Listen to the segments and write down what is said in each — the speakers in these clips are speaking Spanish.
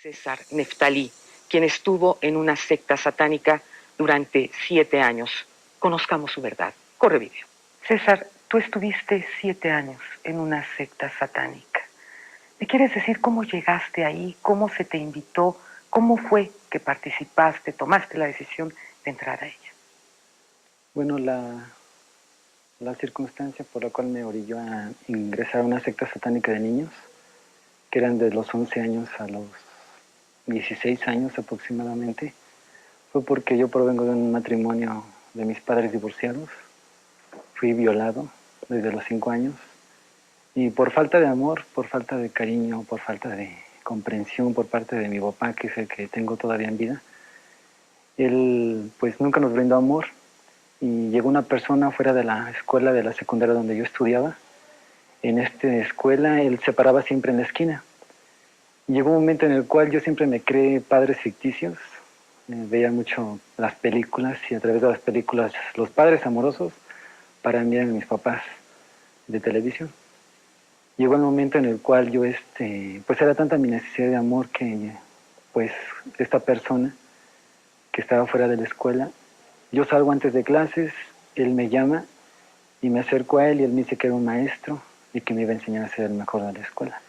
César Neftalí, quien estuvo en una secta satánica durante 7 años. Conozcamos su verdad. Corre video. César, tú estuviste 7 años en una secta satánica. ¿Me quieres decir cómo llegaste ahí? ¿Cómo se te invitó? ¿Cómo fue que participaste, tomaste la decisión de entrar a ella? Bueno, la circunstancia por la cual me orilló a ingresar a una secta satánica de niños, que eran de los 11 años a los 16 años aproximadamente, fue porque yo provengo de un matrimonio de mis padres divorciados. Fui violado desde los 5 años y por falta de amor, por falta de cariño, por falta de comprensión por parte de mi papá, que es el que tengo todavía en vida, él pues nunca nos brindó amor. Y llegó una persona fuera de la escuela, de la secundaria donde yo estudiaba. En esta escuela él se paraba siempre en la esquina. Y llegó un momento en el cual yo siempre me creé padres ficticios. Veía mucho las películas y a través de las películas los padres amorosos para mí eran mis papás de televisión. Llegó el momento en el cual yo pues era tanta mi necesidad de amor que pues esta persona que estaba fuera de la escuela, yo salgo antes de clases, él me llama y me acerco a él y él me dice que era un maestro y que me iba a enseñar a ser el mejor de la escuela.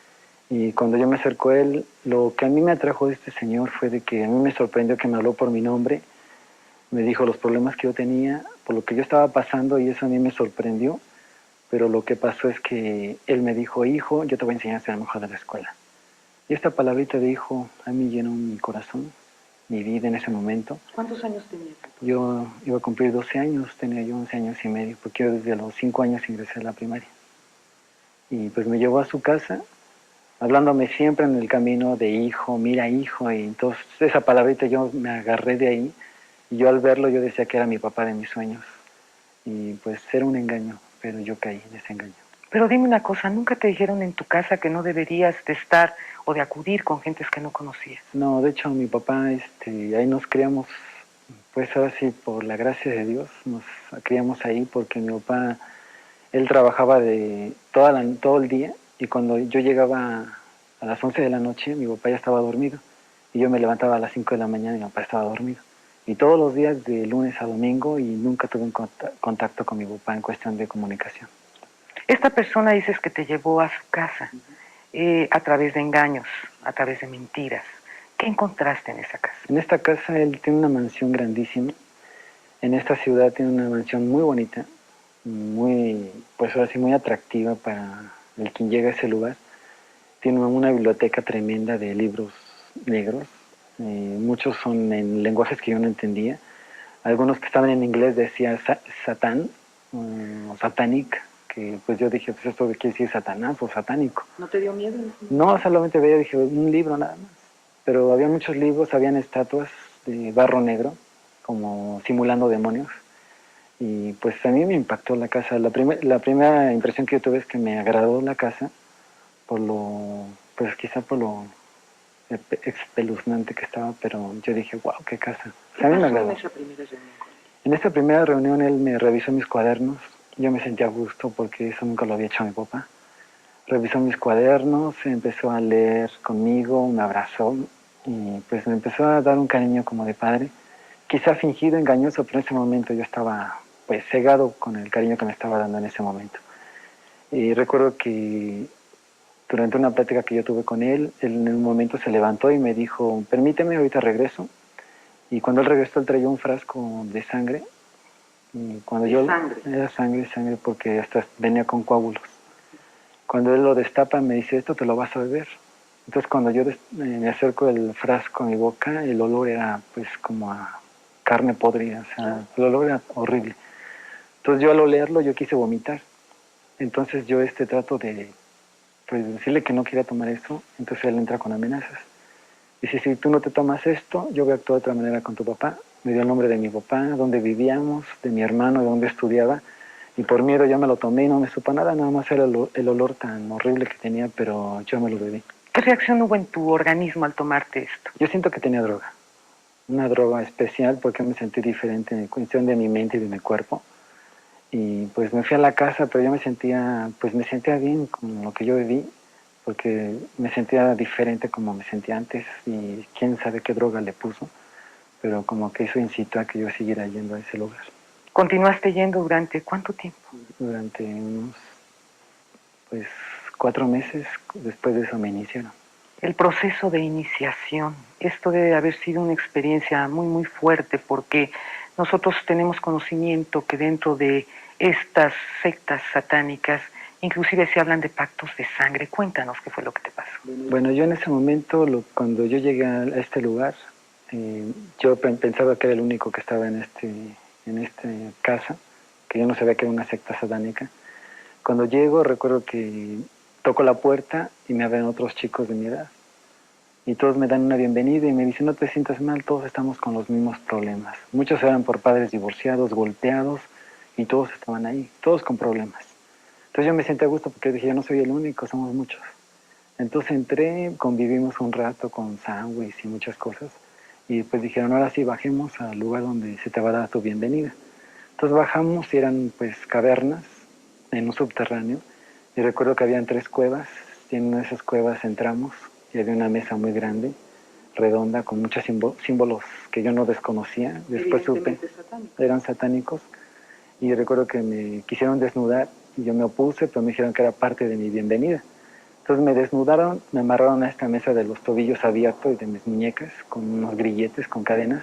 Y cuando yo me acerco a él, lo que a mí me atrajo de este señor fue de que a mí me sorprendió que me habló por mi nombre, me dijo los problemas que yo tenía, por lo que yo estaba pasando, y eso a mí me sorprendió, pero lo que pasó es que él me dijo: hijo, yo te voy a enseñar a ser el mejor de la escuela. Y esta palabrita de hijo a mí llenó mi corazón, mi vida en ese momento. ¿Cuántos años tenías? Yo iba a cumplir 12 años, tenía yo 11 años y medio, porque yo desde los 5 años ingresé a la primaria. Y pues me llevó a su casa, hablándome siempre en el camino de hijo, mira hijo, y entonces esa palabrita yo me agarré de ahí, y yo al verlo yo decía que era mi papá de mis sueños. Y pues era un engaño, pero yo caí en ese engaño. Pero dime una cosa, ¿nunca te dijeron en tu casa que no deberías de estar o de acudir con gentes que no conocías? No, de hecho mi papá, ahí nos criamos, pues ahora sí, por la gracia de Dios, nos criamos ahí porque mi papá, él trabajaba de todo el día, y cuando yo llegaba a las 11 de la noche, mi papá ya estaba dormido, y yo me levantaba a las 5 de la mañana y mi papá estaba dormido. Y todos los días de lunes a domingo, y nunca tuve un contacto con mi papá en cuestión de comunicación. Esta persona dices que te llevó a su casa a través de engaños, a través de mentiras. ¿Qué encontraste en esa casa? En esta casa él tiene una mansión grandísima. En esta ciudad tiene una mansión muy bonita, muy, pues ahora sí, muy atractiva para el quien llega a ese lugar. Tiene una biblioteca tremenda de libros negros. Muchos son en lenguajes que yo no entendía. Algunos que estaban en inglés decía Satán o Satanic, que pues yo dije, pues esto quiere decir Satanás o satánico. ¿No te dio miedo? No, solamente veía, dije, un libro nada más. Pero había muchos libros, habían estatuas de barro negro, como simulando demonios. Y pues a mí me impactó la casa. La primera impresión que yo tuve es que me agradó la casa por pues quizá por lo espeluznante que estaba, pero yo dije, wow, qué casa. ¿Qué pasó en esa primera reunión? En esta primera reunión él me revisó mis cuadernos. Yo me sentí a gusto porque eso nunca lo había hecho mi papá. Revisó mis cuadernos, empezó a leer conmigo, me abrazó y pues me empezó a dar un cariño como de padre. Quizá fingido, engañoso, pero en ese momento yo estaba pues cegado con el cariño que me estaba dando en ese momento. Y recuerdo que durante una plática que yo tuve con él en un momento se levantó y me dijo, permíteme, ahorita regreso. Y cuando él regresó, él traía un frasco de sangre. Y cuando ¿Sangre? Era sangre, porque hasta venía con coágulos. Cuando él lo destapa, me dice, esto te lo vas a beber. Entonces cuando yo me acerco el frasco a mi boca, el olor era pues como a carne podrida, o sea, el olor era horrible. Entonces yo al olerlo, yo quise vomitar. Entonces yo trato de pues decirle que no quiera tomar eso, entonces él entra con amenazas. Dice, si tú no te tomas esto, yo voy a actuar de otra manera con tu papá. Me dio el nombre de mi papá, dónde vivíamos, de mi hermano, de dónde estudiaba. Y por miedo yo me lo tomé y no me supo nada más era el olor tan horrible que tenía, pero yo me lo bebí. ¿Qué reacción hubo en tu organismo al tomarte esto? Yo siento que tenía droga, una droga especial porque me sentí diferente en cuestión de mi mente y de mi cuerpo. Y pues me fui a la casa, pero yo me sentía bien con lo que yo bebí, porque me sentía diferente como me sentía antes y quién sabe qué droga le puso, pero como que eso incitó a que yo siguiera yendo a ese lugar. ¿Continuaste yendo durante cuánto tiempo? Durante unos, pues, 4 meses después de eso me iniciaron. El proceso de iniciación, esto debe haber sido una experiencia muy, muy fuerte porque nosotros tenemos conocimiento que dentro de estas sectas satánicas inclusive se hablan de pactos de sangre. Cuéntanos qué fue lo que te pasó. Bueno, yo en ese momento, cuando yo llegué a este lugar, yo pensaba que era el único que estaba en esta casa, que yo no sabía que era una secta satánica. Cuando llego, recuerdo que toco la puerta y me abren otros chicos de mi edad. Y todos me dan una bienvenida y me dicen, no te sientas mal, todos estamos con los mismos problemas. Muchos eran por padres divorciados, golpeados, y todos estaban ahí, todos con problemas. Entonces yo me sentí a gusto porque dije, yo no soy el único, somos muchos. Entonces entré, convivimos un rato con sándwich y muchas cosas. Y pues dijeron, ahora sí, bajemos al lugar donde se te va a dar tu bienvenida. Entonces bajamos y eran pues cavernas en un subterráneo. Y recuerdo que habían 3 cuevas, y en una de esas cuevas entramos y había una mesa muy grande, redonda, con muchos símbolos que yo no desconocía. Después supe, eran satánicos. Y recuerdo que me quisieron desnudar y yo me opuse, pero me dijeron que era parte de mi bienvenida. Entonces me desnudaron, me amarraron a esta mesa de los tobillos abiertos y de mis muñecas con unos grilletes, con cadenas.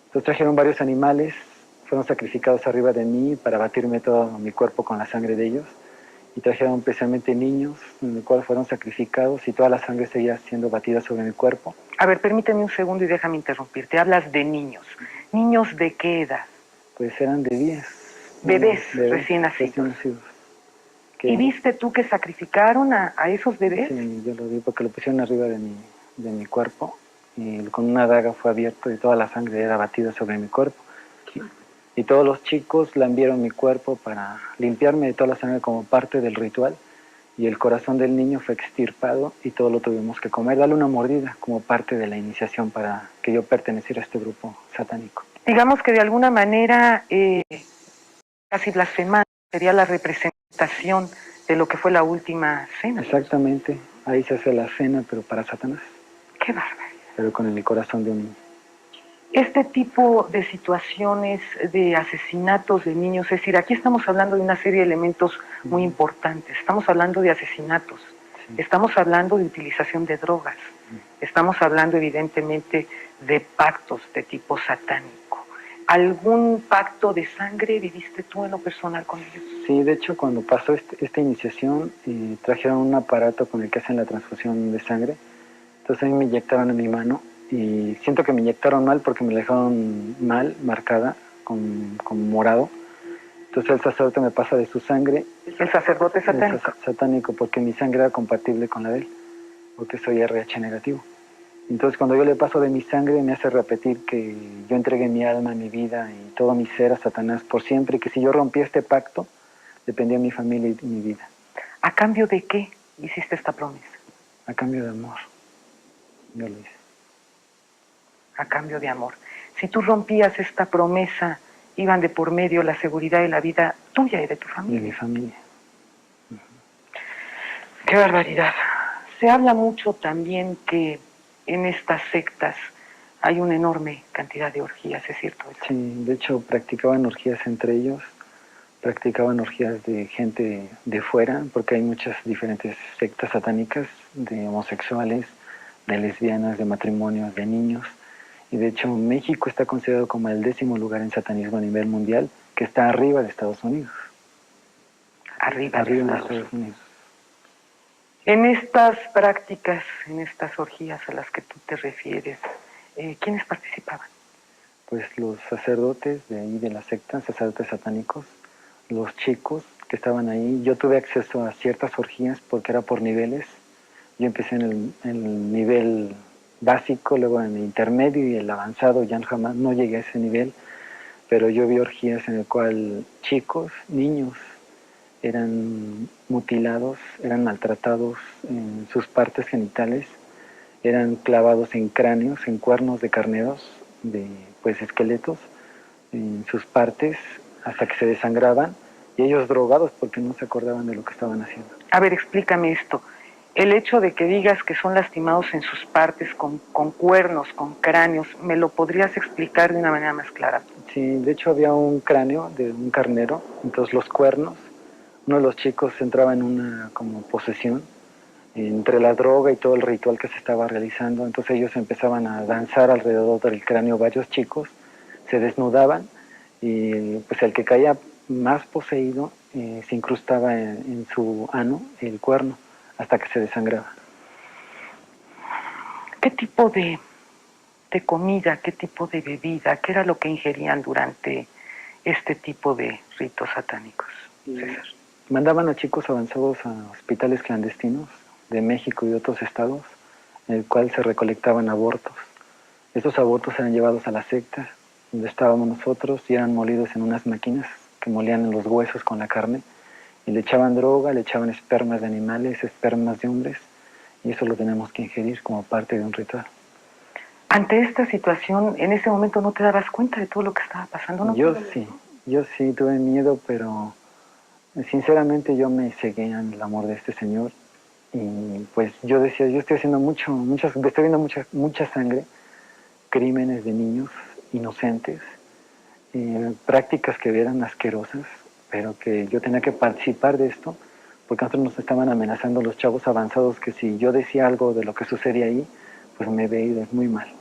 Entonces trajeron varios animales, fueron sacrificados arriba de mí para batirme todo mi cuerpo con la sangre de ellos. Y trajeron especialmente niños, en el cual fueron sacrificados y toda la sangre seguía siendo batida sobre mi cuerpo. A ver, permíteme un segundo y déjame interrumpirte. Hablas de niños. ¿Niños de qué edad? Pues eran de 10. Bebés recién nacidos. ¿Y viste tú que sacrificaron a esos bebés? Sí, yo lo vi porque lo pusieron arriba de mi cuerpo y con una daga fue abierto y toda la sangre era batida sobre mi cuerpo. Y todos los chicos lambieron mi cuerpo para limpiarme de toda la sangre como parte del ritual. Y el corazón del niño fue extirpado y todo lo tuvimos que comer, darle una mordida como parte de la iniciación para que yo perteneciera a este grupo satánico. Digamos que de alguna manera casi blasfemante sería la representación de lo que fue la última cena. Exactamente, ahí se hace la cena, pero para Satanás. Qué bárbaro. Pero con el corazón de un niño. Este tipo de situaciones de asesinatos de niños, es decir, aquí estamos hablando de una serie de elementos muy importantes, estamos hablando de asesinatos, estamos hablando de utilización de drogas, estamos hablando evidentemente de pactos de tipo satánico. ¿Algún pacto de sangre viviste tú en lo personal con ellos? Sí, de hecho cuando pasó esta iniciación trajeron un aparato con el que hacen la transfusión de sangre, entonces a mí me inyectaron en mi mano y siento que me inyectaron mal porque me la dejaron mal, marcada, con morado. Entonces el sacerdote me pasa de su sangre. ¿El sacerdote satánico? Satánico, porque mi sangre era compatible con la de él, porque soy RH negativo. Entonces cuando yo le paso de mi sangre me hace repetir que yo entregué mi alma, mi vida y todo mi ser a Satanás por siempre, y que si yo rompía este pacto, dependía de mi familia y mi vida. ¿A cambio de qué hiciste esta promesa? A cambio de amor. Yo lo hice. A cambio de amor. Si tú rompías esta promesa, iban de por medio la seguridad y la vida tuya y de tu familia. De mi familia. Qué barbaridad. Se habla mucho también que en estas sectas hay una enorme cantidad de orgías, ¿es cierto eso? Sí, de hecho practicaban orgías entre ellos, practicaban orgías de gente de fuera, porque hay muchas diferentes sectas satánicas de homosexuales, de lesbianas, de matrimonios, de niños. Y de hecho México está considerado como el 10º lugar en satanismo a nivel mundial, que está arriba de Estados Unidos. Arriba de Estados Unidos. En estas prácticas, en estas orgías a las que tú te refieres, ¿quiénes participaban? Pues los sacerdotes de ahí de la secta, sacerdotes satánicos, los chicos que estaban ahí. Yo tuve acceso a ciertas orgías porque era por niveles. Yo empecé en el nivel básico, luego en el intermedio y el avanzado, ya jamás no llegué a ese nivel, pero yo vi orgías en el cual chicos, niños, eran mutilados, eran maltratados en sus partes genitales, eran clavados en cráneos, en cuernos de carneros, de pues esqueletos, en sus partes, hasta que se desangraban, y ellos drogados porque no se acordaban de lo que estaban haciendo. A ver, explícame esto. El hecho de que digas que son lastimados en sus partes con cuernos, con cráneos, ¿me lo podrías explicar de una manera más clara? Sí, de hecho había un cráneo de un carnero, entonces los cuernos, uno de los chicos entraba en una como posesión entre la droga y todo el ritual que se estaba realizando, entonces ellos empezaban a danzar alrededor del cráneo, varios chicos se desnudaban y pues el que caía más poseído se incrustaba en su ano el cuerno hasta que se desangraba. ¿Qué tipo de comida, qué tipo de bebida, qué era lo que ingerían durante este tipo de ritos satánicos, César? Mandaban a chicos avanzados a hospitales clandestinos de México y de otros estados, en el cual se recolectaban abortos. Estos abortos eran llevados a la secta, donde estábamos nosotros, y eran molidos en unas máquinas que molían los huesos con la carne, y le echaban droga, le echaban espermas de animales, espermas de hombres, y eso lo tenemos que ingerir como parte de un ritual. Ante esta situación, en ese momento no te dabas cuenta de todo lo que estaba pasando, ¿no? Yo sí tuve miedo, pero sinceramente yo me cegué en el amor de este Señor. Y pues yo decía, yo estoy haciendo estoy viendo mucha sangre, crímenes de niños inocentes, prácticas que eran asquerosas, pero que yo tenía que participar de esto, porque nosotros nos estaban amenazando los chavos avanzados que si yo decía algo de lo que sucedía ahí, pues me veía muy mal.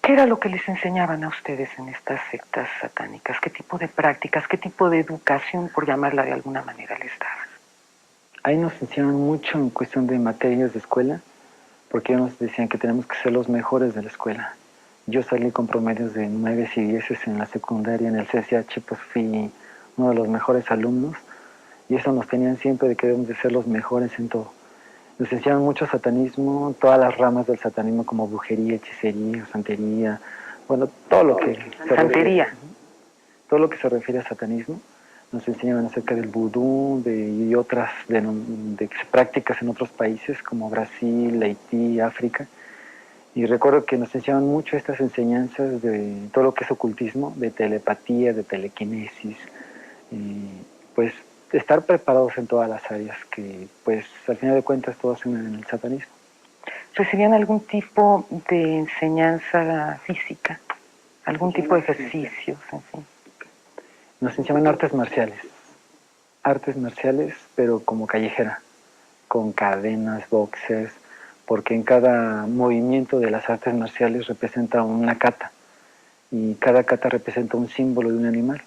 ¿Qué era lo que les enseñaban a ustedes en estas sectas satánicas? ¿Qué tipo de prácticas, qué tipo de educación, por llamarla de alguna manera, les daban? Ahí nos enseñaban mucho en cuestión de materias de escuela, porque ellos nos decían que tenemos que ser los mejores de la escuela. Yo salí con promedios de 9 y 10 en la secundaria, en el CCH, pues fui uno de los mejores alumnos, y eso nos tenían siempre de que debemos de ser los mejores en todo. Nos enseñaban mucho satanismo, todas las ramas del satanismo como brujería, hechicería, santería, bueno, todo lo que todo lo que se refiere a satanismo. Nos enseñaban acerca del vudú y otras de prácticas en otros países como Brasil, Haití, África. Y recuerdo que nos enseñaban mucho estas enseñanzas de todo lo que es ocultismo, de telepatía, de telequinesis, y pues estar preparados en todas las áreas que pues al final de cuentas todas en el satanismo. ¿Recibían algún tipo de enseñanza física? ¿Algún tipo de ejercicios? En fin. Nos enseñaban artes marciales, pero como callejera, con cadenas, boxers, porque en cada movimiento de las artes marciales representa una kata, y cada kata representa un símbolo de un animal.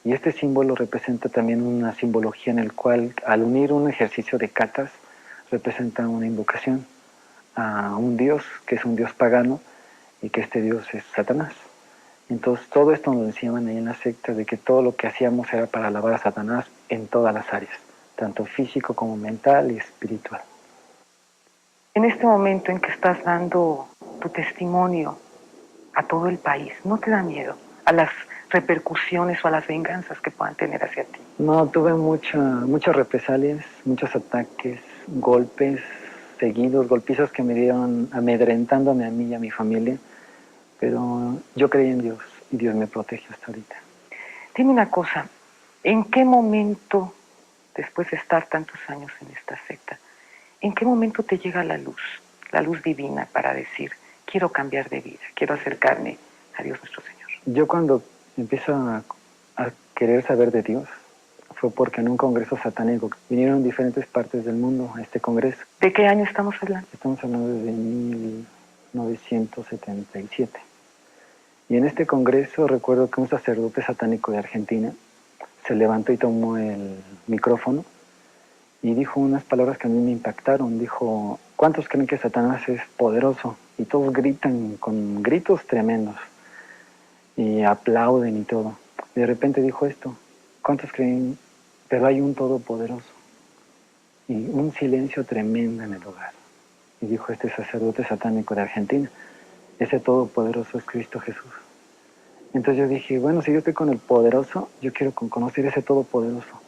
Y este símbolo representa también una simbología en el cual, al unir un ejercicio de katas, representa una invocación a un dios, que es un dios pagano, y que este dios es Satanás. Entonces todo esto nos enseñaban ahí en la secta, de que todo lo que hacíamos era para alabar a Satanás en todas las áreas, tanto físico como mental y espiritual. En este momento en que estás dando tu testimonio a todo el país, ¿no te da miedo a las repercusiones o a las venganzas que puedan tener hacia ti? No, tuve muchas represalias, muchos ataques, golpes seguidos, golpizas que me dieron amedrentándome a mí y a mi familia, pero yo creí en Dios y Dios me protege hasta ahorita. Dime una cosa, ¿en qué momento, después de estar tantos años en esta secta, en qué momento te llega la luz divina para decir, quiero cambiar de vida, quiero acercarme a Dios nuestro Señor? Yo cuando empiezo a querer saber de Dios, fue porque en un congreso satánico vinieron diferentes partes del mundo a este congreso. ¿De qué año estamos hablando? Estamos hablando de 1977. Y en este congreso recuerdo que un sacerdote satánico de Argentina se levantó y tomó el micrófono y dijo unas palabras que a mí me impactaron. Dijo, ¿cuántos creen que Satanás es poderoso? Y todos gritan con gritos tremendos y aplauden y todo. Y de repente dijo esto, ¿cuántos creen? Pero hay un todopoderoso. Y un silencio tremendo en el lugar. Y dijo este sacerdote satánico de Argentina, ese todopoderoso es Cristo Jesús. Entonces yo dije, bueno, si yo estoy con el poderoso, yo quiero conocer ese todopoderoso.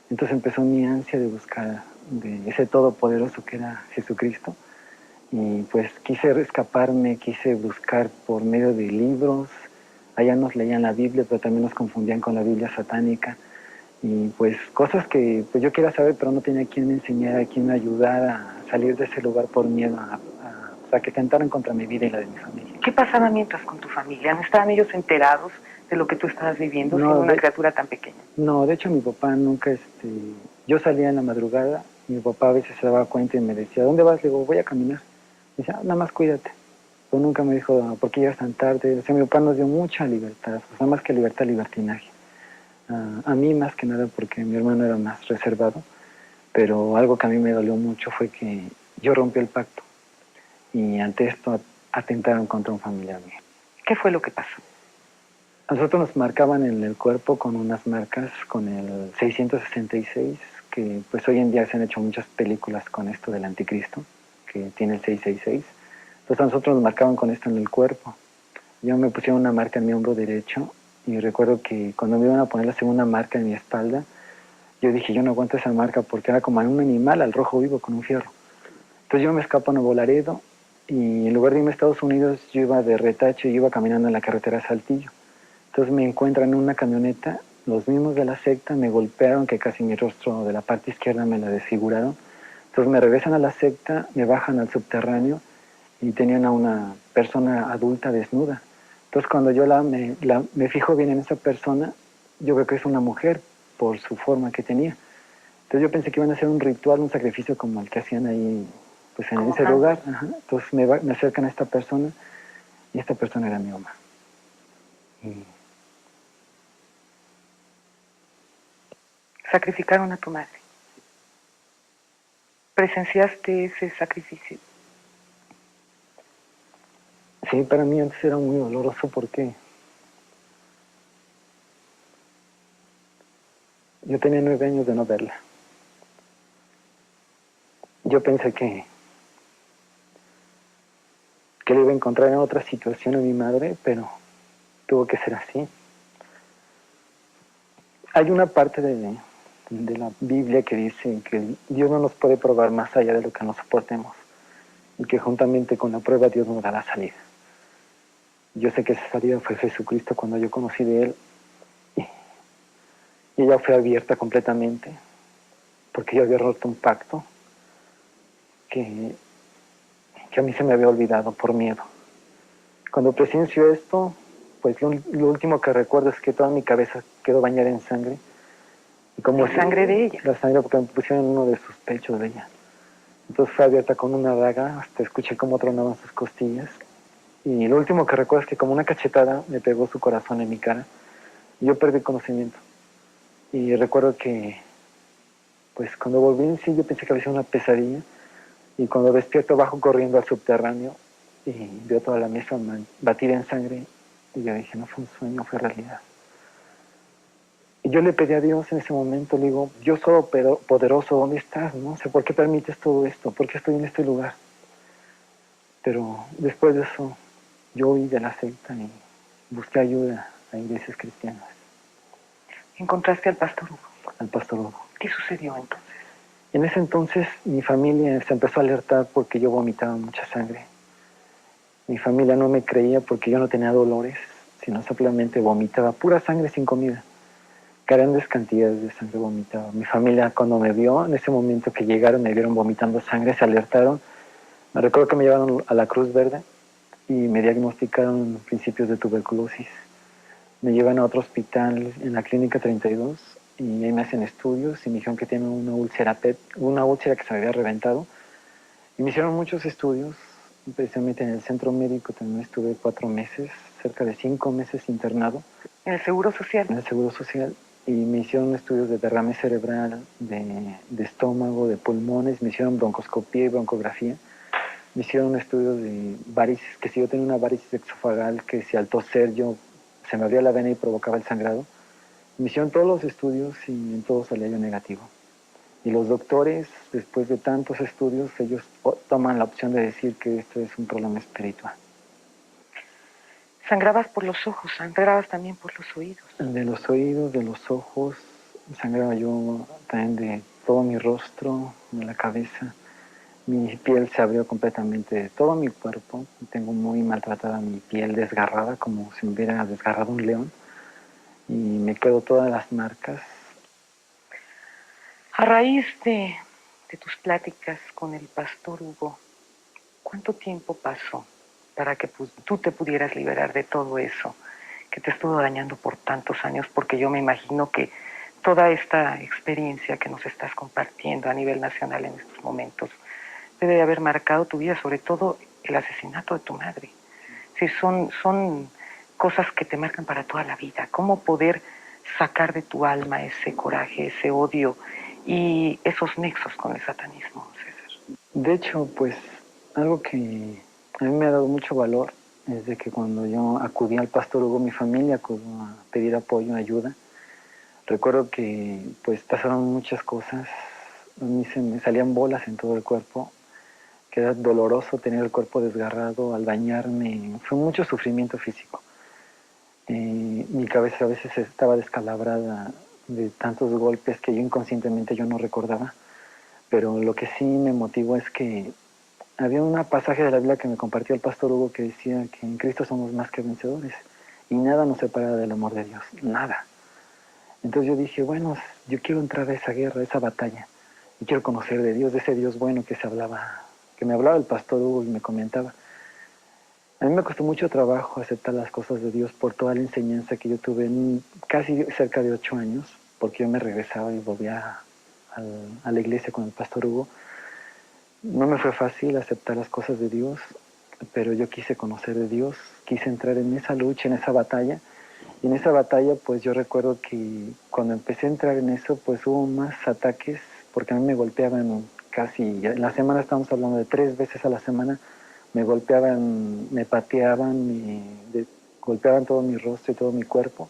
Entonces empezó mi ansia de buscar de ese todopoderoso que era Jesucristo. Y pues quise escaparme, quise buscar por medio de libros. Allá nos leían la Biblia, pero también nos confundían con la Biblia satánica. Y pues cosas que pues yo quería saber, pero no tenía quien me enseñara, quien me ayudara a salir de ese lugar por miedo o sea, que tentaran contra mi vida y la de mi familia. ¿Qué pasaba mientras con tu familia? ¿No estaban ellos enterados de lo que tú estabas viviendo No, siendo una criatura tan pequeña? No, de hecho mi papá nunca, yo salía en la madrugada y mi papá a veces se daba cuenta y me decía, ¿dónde vas? Le digo, voy a caminar. Me decía, nada más cuídate. Pero nunca me dijo, ¿por qué llegas tan tarde? O sea, mi papá nos dio mucha libertad, o sea, más que libertad, libertinaje. A mí más que nada porque mi hermano era más reservado, pero algo que a mí me dolió mucho fue que yo rompí el pacto y ante esto atentaron contra un familiar mío. ¿Qué fue lo que pasó? A nosotros nos marcaban en el cuerpo con unas marcas, con el 666, que pues hoy en día se han hecho muchas películas con esto del anticristo, que tiene el 666. Entonces a nosotros nos marcaban con esto en el cuerpo. Yo me pusieron una marca en mi hombro derecho y recuerdo que cuando me iban a poner la segunda marca en mi espalda, yo dije, yo no aguanto esa marca porque era como un animal al rojo vivo con un fierro. Entonces yo me escapo a Nuevo Laredo y en lugar de irme a Estados Unidos, yo iba de retache y iba caminando en la carretera Saltillo. Entonces me encuentran en una camioneta, los mismos de la secta me golpearon, que casi mi rostro de la parte izquierda me la desfiguraron. Entonces me regresan a la secta, me bajan al subterráneo y tenían a una persona adulta desnuda. Entonces cuando yo me fijo bien en esa persona, yo veo que es una mujer por su forma que tenía. Entonces yo pensé que iban a hacer un ritual, un sacrificio como el que hacían ahí pues en ese lugar. Ajá. Entonces me acercan a esta persona y esta persona era mi mamá. Sacrificaron a tu madre. ¿Presenciaste ese sacrificio? Sí, para mí antes era muy doloroso porque yo tenía 9 años de no verla. Yo pensé que le iba a encontrar en otra situación a mi madre, pero tuvo que ser así. Hay una parte de la Biblia que dice que Dios no nos puede probar más allá de lo que nos soportemos y que juntamente con la prueba Dios nos da la salida. Yo sé que esa salida fue Jesucristo cuando yo conocí de Él y ella fue abierta completamente porque yo había roto un pacto que a mí se me había olvidado por miedo. Cuando presencio esto, pues lo último que recuerdo es que toda mi cabeza quedó bañada en sangre. Y como la sangre de ella. La sangre porque me pusieron uno de sus pechos de ella. Entonces fue abierta con una daga, hasta escuché cómo tronaban sus costillas. Y lo último que recuerdo es que como una cachetada me pegó su corazón en mi cara. Y yo perdí conocimiento. Y recuerdo que, pues cuando volví en sí, yo pensé que había sido una pesadilla. Y cuando despierto bajo corriendo al subterráneo y veo toda la mesa batida en sangre. Y yo dije, no fue un sueño, fue realidad. Y yo le pedí a Dios en ese momento, le digo, Dios poderoso, ¿dónde estás? ¿No? O sea, ¿por qué permites todo esto? ¿Por qué estoy en este lugar? Pero después de eso, yo huí de la secta y busqué ayuda a iglesias cristianas. ¿Encontraste al pastor Hugo? Al pastor Hugo. ¿Qué sucedió entonces? En ese entonces mi familia se empezó a alertar porque yo vomitaba mucha sangre. Mi familia no me creía porque yo no tenía dolores, sino simplemente vomitaba pura sangre sin comida. Grandes cantidades de sangre vomitaba. Mi familia cuando me vio, en ese momento que llegaron, me vieron vomitando sangre, se alertaron. Me recuerdo que me llevaron a la Cruz Verde y me diagnosticaron principios de tuberculosis. Me llevan a otro hospital en la clínica 32 y ahí me hacen estudios y me dijeron que tenía una úlcera que se me había reventado. Y me hicieron muchos estudios, especialmente en el centro médico también estuve 4 meses, cerca de 5 meses internado. ¿En el Seguro Social? En el Seguro Social. Y me hicieron estudios de derrame cerebral, de estómago, de pulmones, me hicieron broncoscopía y broncografía. Me hicieron estudios de varices, que si yo tenía una varices exofagal, que si al toser yo se me abría la vena y provocaba el sangrado. Me hicieron todos los estudios y en todos salía yo negativo. Y los doctores, después de tantos estudios, ellos toman la opción de decir que esto es un problema espiritual. Sangrabas por los ojos, sangrabas también por los oídos. De los oídos, de los ojos, sangraba yo también de todo mi rostro, de la cabeza. Mi piel se abrió completamente de todo mi cuerpo. Tengo muy maltratada mi piel, desgarrada, como si me hubiera desgarrado un león. Y me quedó todas las marcas. A raíz de tus pláticas con el pastor Hugo, ¿cuánto tiempo pasó para que tú te pudieras liberar de todo eso que te estuvo dañando por tantos años? Porque yo me imagino que toda esta experiencia que nos estás compartiendo a nivel nacional en estos momentos debe de haber marcado tu vida, sobre todo el asesinato de tu madre. Sí, son cosas que te marcan para toda la vida. ¿Cómo poder sacar de tu alma ese coraje, ese odio y esos nexos con el satanismo, César? De hecho, pues algo que a mí me ha dado mucho valor es de que cuando yo acudí al pastor Hugo, mi familia acudió a pedir apoyo, ayuda. Recuerdo que pues pasaron muchas cosas, a mí se me salían bolas en todo el cuerpo, que era doloroso tener el cuerpo desgarrado al bañarme, fue mucho sufrimiento físico. Mi cabeza a veces estaba descalabrada de tantos golpes que yo inconscientemente yo no recordaba, pero lo que sí me motivó es que había un pasaje de la Biblia que me compartió el pastor Hugo que decía que en Cristo somos más que vencedores y nada nos separa del amor de Dios, nada. Entonces yo dije, bueno, yo quiero entrar a esa guerra, a esa batalla, y quiero conocer de Dios, de ese Dios bueno que que me hablaba el pastor Hugo y me comentaba. A mí me costó mucho trabajo aceptar las cosas de Dios por toda la enseñanza que yo tuve en casi cerca de 8 años, porque yo me regresaba y volvía a la iglesia con el pastor Hugo. No me fue fácil aceptar las cosas de Dios, pero yo quise conocer de Dios, quise entrar en esa lucha, en esa batalla. Y en esa batalla, pues yo recuerdo que cuando empecé a entrar en eso, pues hubo más ataques, porque a mí me golpeaban casi, en la semana estamos hablando de 3 veces a la semana, me golpeaban, me pateaban, golpeaban todo mi rostro y todo mi cuerpo.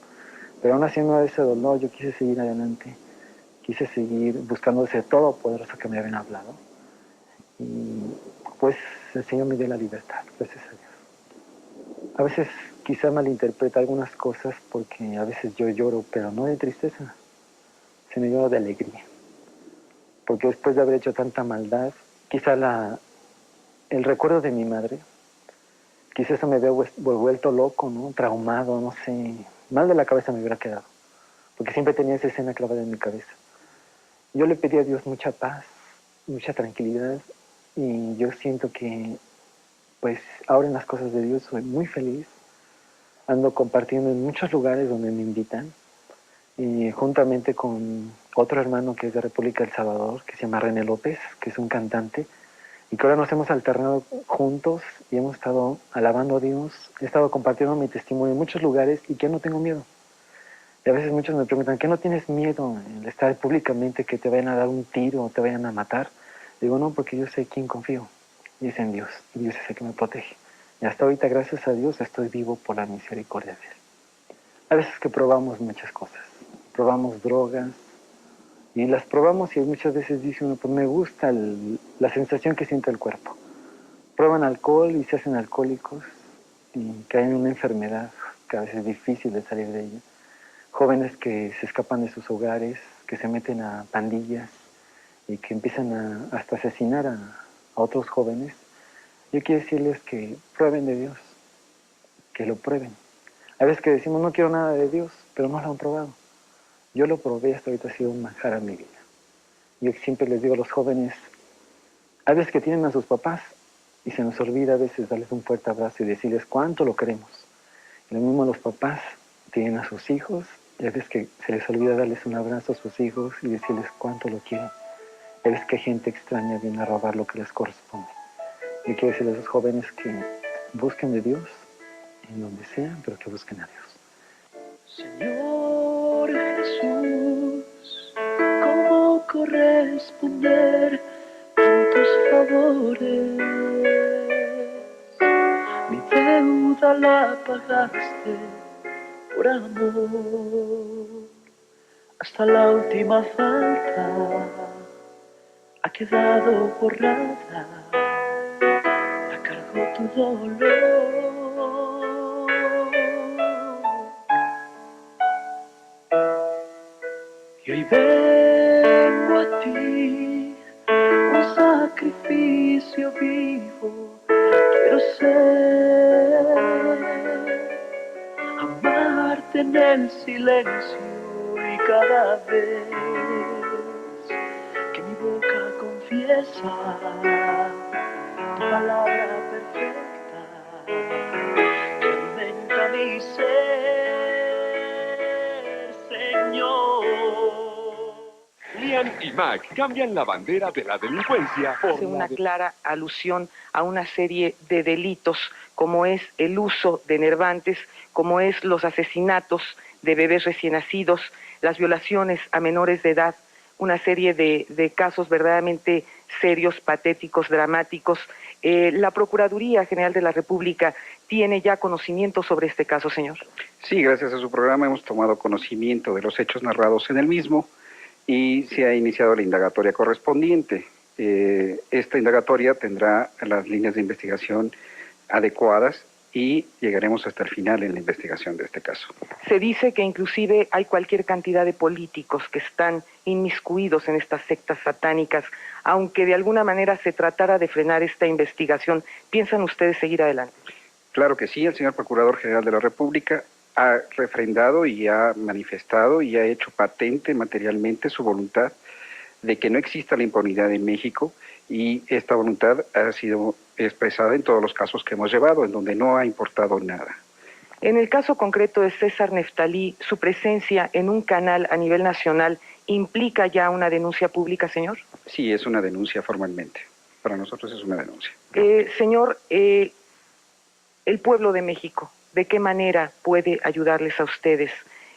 Pero aún así no de ese dolor, yo quise seguir adelante, quise seguir buscando ese todopoderoso que me habían hablado. Y pues el Señor me dio la libertad, gracias a Dios. A veces quizá malinterpreta algunas cosas porque a veces yo lloro, pero no de tristeza, sino lloro de alegría. Porque después de haber hecho tanta maldad, quizá el recuerdo de mi madre, quizá eso me había vuelto loco, ¿no? Traumado, no sé, mal de la cabeza me hubiera quedado, porque siempre tenía esa escena clavada en mi cabeza. Yo le pedí a Dios mucha paz, mucha tranquilidad, y yo siento que pues ahora en las cosas de Dios soy muy feliz, ando compartiendo en muchos lugares donde me invitan, y juntamente con otro hermano que es de República del Salvador, que se llama René López, que es un cantante, y que ahora nos hemos alternado juntos y hemos estado alabando a Dios, he estado compartiendo mi testimonio en muchos lugares y que no tengo miedo. Y a veces muchos me preguntan, ¿qué no tienes miedo en estar públicamente que te vayan a dar un tiro o te vayan a matar? Digo, no, porque yo sé quién confío, y es en Dios, y Dios es el que me protege. Y hasta ahorita, gracias a Dios, estoy vivo por la misericordia de Él. A veces que probamos muchas cosas, probamos drogas, y las probamos y muchas veces dice uno, pues me gusta la sensación que siente el cuerpo. Prueban alcohol y se hacen alcohólicos y caen en una enfermedad que a veces es difícil de salir de ella. Jóvenes que se escapan de sus hogares, que se meten a pandillas y que empiezan hasta asesinar a otros jóvenes. Yo quiero decirles que prueben de Dios, que lo prueben. A veces que decimos no quiero nada de Dios, pero no lo han probado. Yo lo probé, hasta ahorita ha sido un manjar a mi vida. Yo siempre les digo a los jóvenes, hay veces que tienen a sus papás y se nos olvida a veces darles un fuerte abrazo y decirles cuánto lo queremos. Y lo mismo los papás tienen a sus hijos y a veces que se les olvida darles un abrazo a sus hijos y decirles cuánto lo quieren. A veces que gente extraña viene a robar lo que les corresponde. Yo quiero decirles a los jóvenes que busquen de Dios en donde sea, pero que busquen a Dios. Señor Jesús, ¿cómo corresponder tantos favores? Mi deuda la pagaste por amor, hasta la última falta ha quedado borrada, la cargó tu dolor. Y hoy vengo a ti, un sacrificio vivo, quiero ser, amarte en el silencio y cada vez belleza, tu palabra perfecta, que alimenta mi ser, Señor. Lian y Mac cambian la bandera de la delincuencia por Hace una clara alusión a una serie de delitos, como es el uso de enervantes, como es los asesinatos de bebés recién nacidos, las violaciones a menores de edad, una serie de casos verdaderamente serios, patéticos, dramáticos. La Procuraduría General de la República tiene ya conocimiento sobre este caso, señor. Sí, gracias a su programa hemos tomado conocimiento de los hechos narrados en el mismo y se ha iniciado la indagatoria correspondiente. Esta indagatoria tendrá las líneas de investigación adecuadas y llegaremos hasta el final en la investigación de este caso. Se dice que inclusive hay cualquier cantidad de políticos que están inmiscuidos en estas sectas satánicas, aunque de alguna manera se tratara de frenar esta investigación. ¿Piensan ustedes seguir adelante? Claro que sí, el señor Procurador General de la República ha refrendado y ha manifestado y ha hecho patente materialmente su voluntad de que no exista la impunidad en México, y esta voluntad ha sido expresada en todos los casos que hemos llevado, en donde no ha importado nada. En el caso concreto de César Neftalí, ¿su presencia en un canal a nivel nacional implica ya una denuncia pública, señor? Sí, es una denuncia formalmente. Para nosotros es una denuncia. Señor, el pueblo de México, ¿de qué manera puede ayudarles a ustedes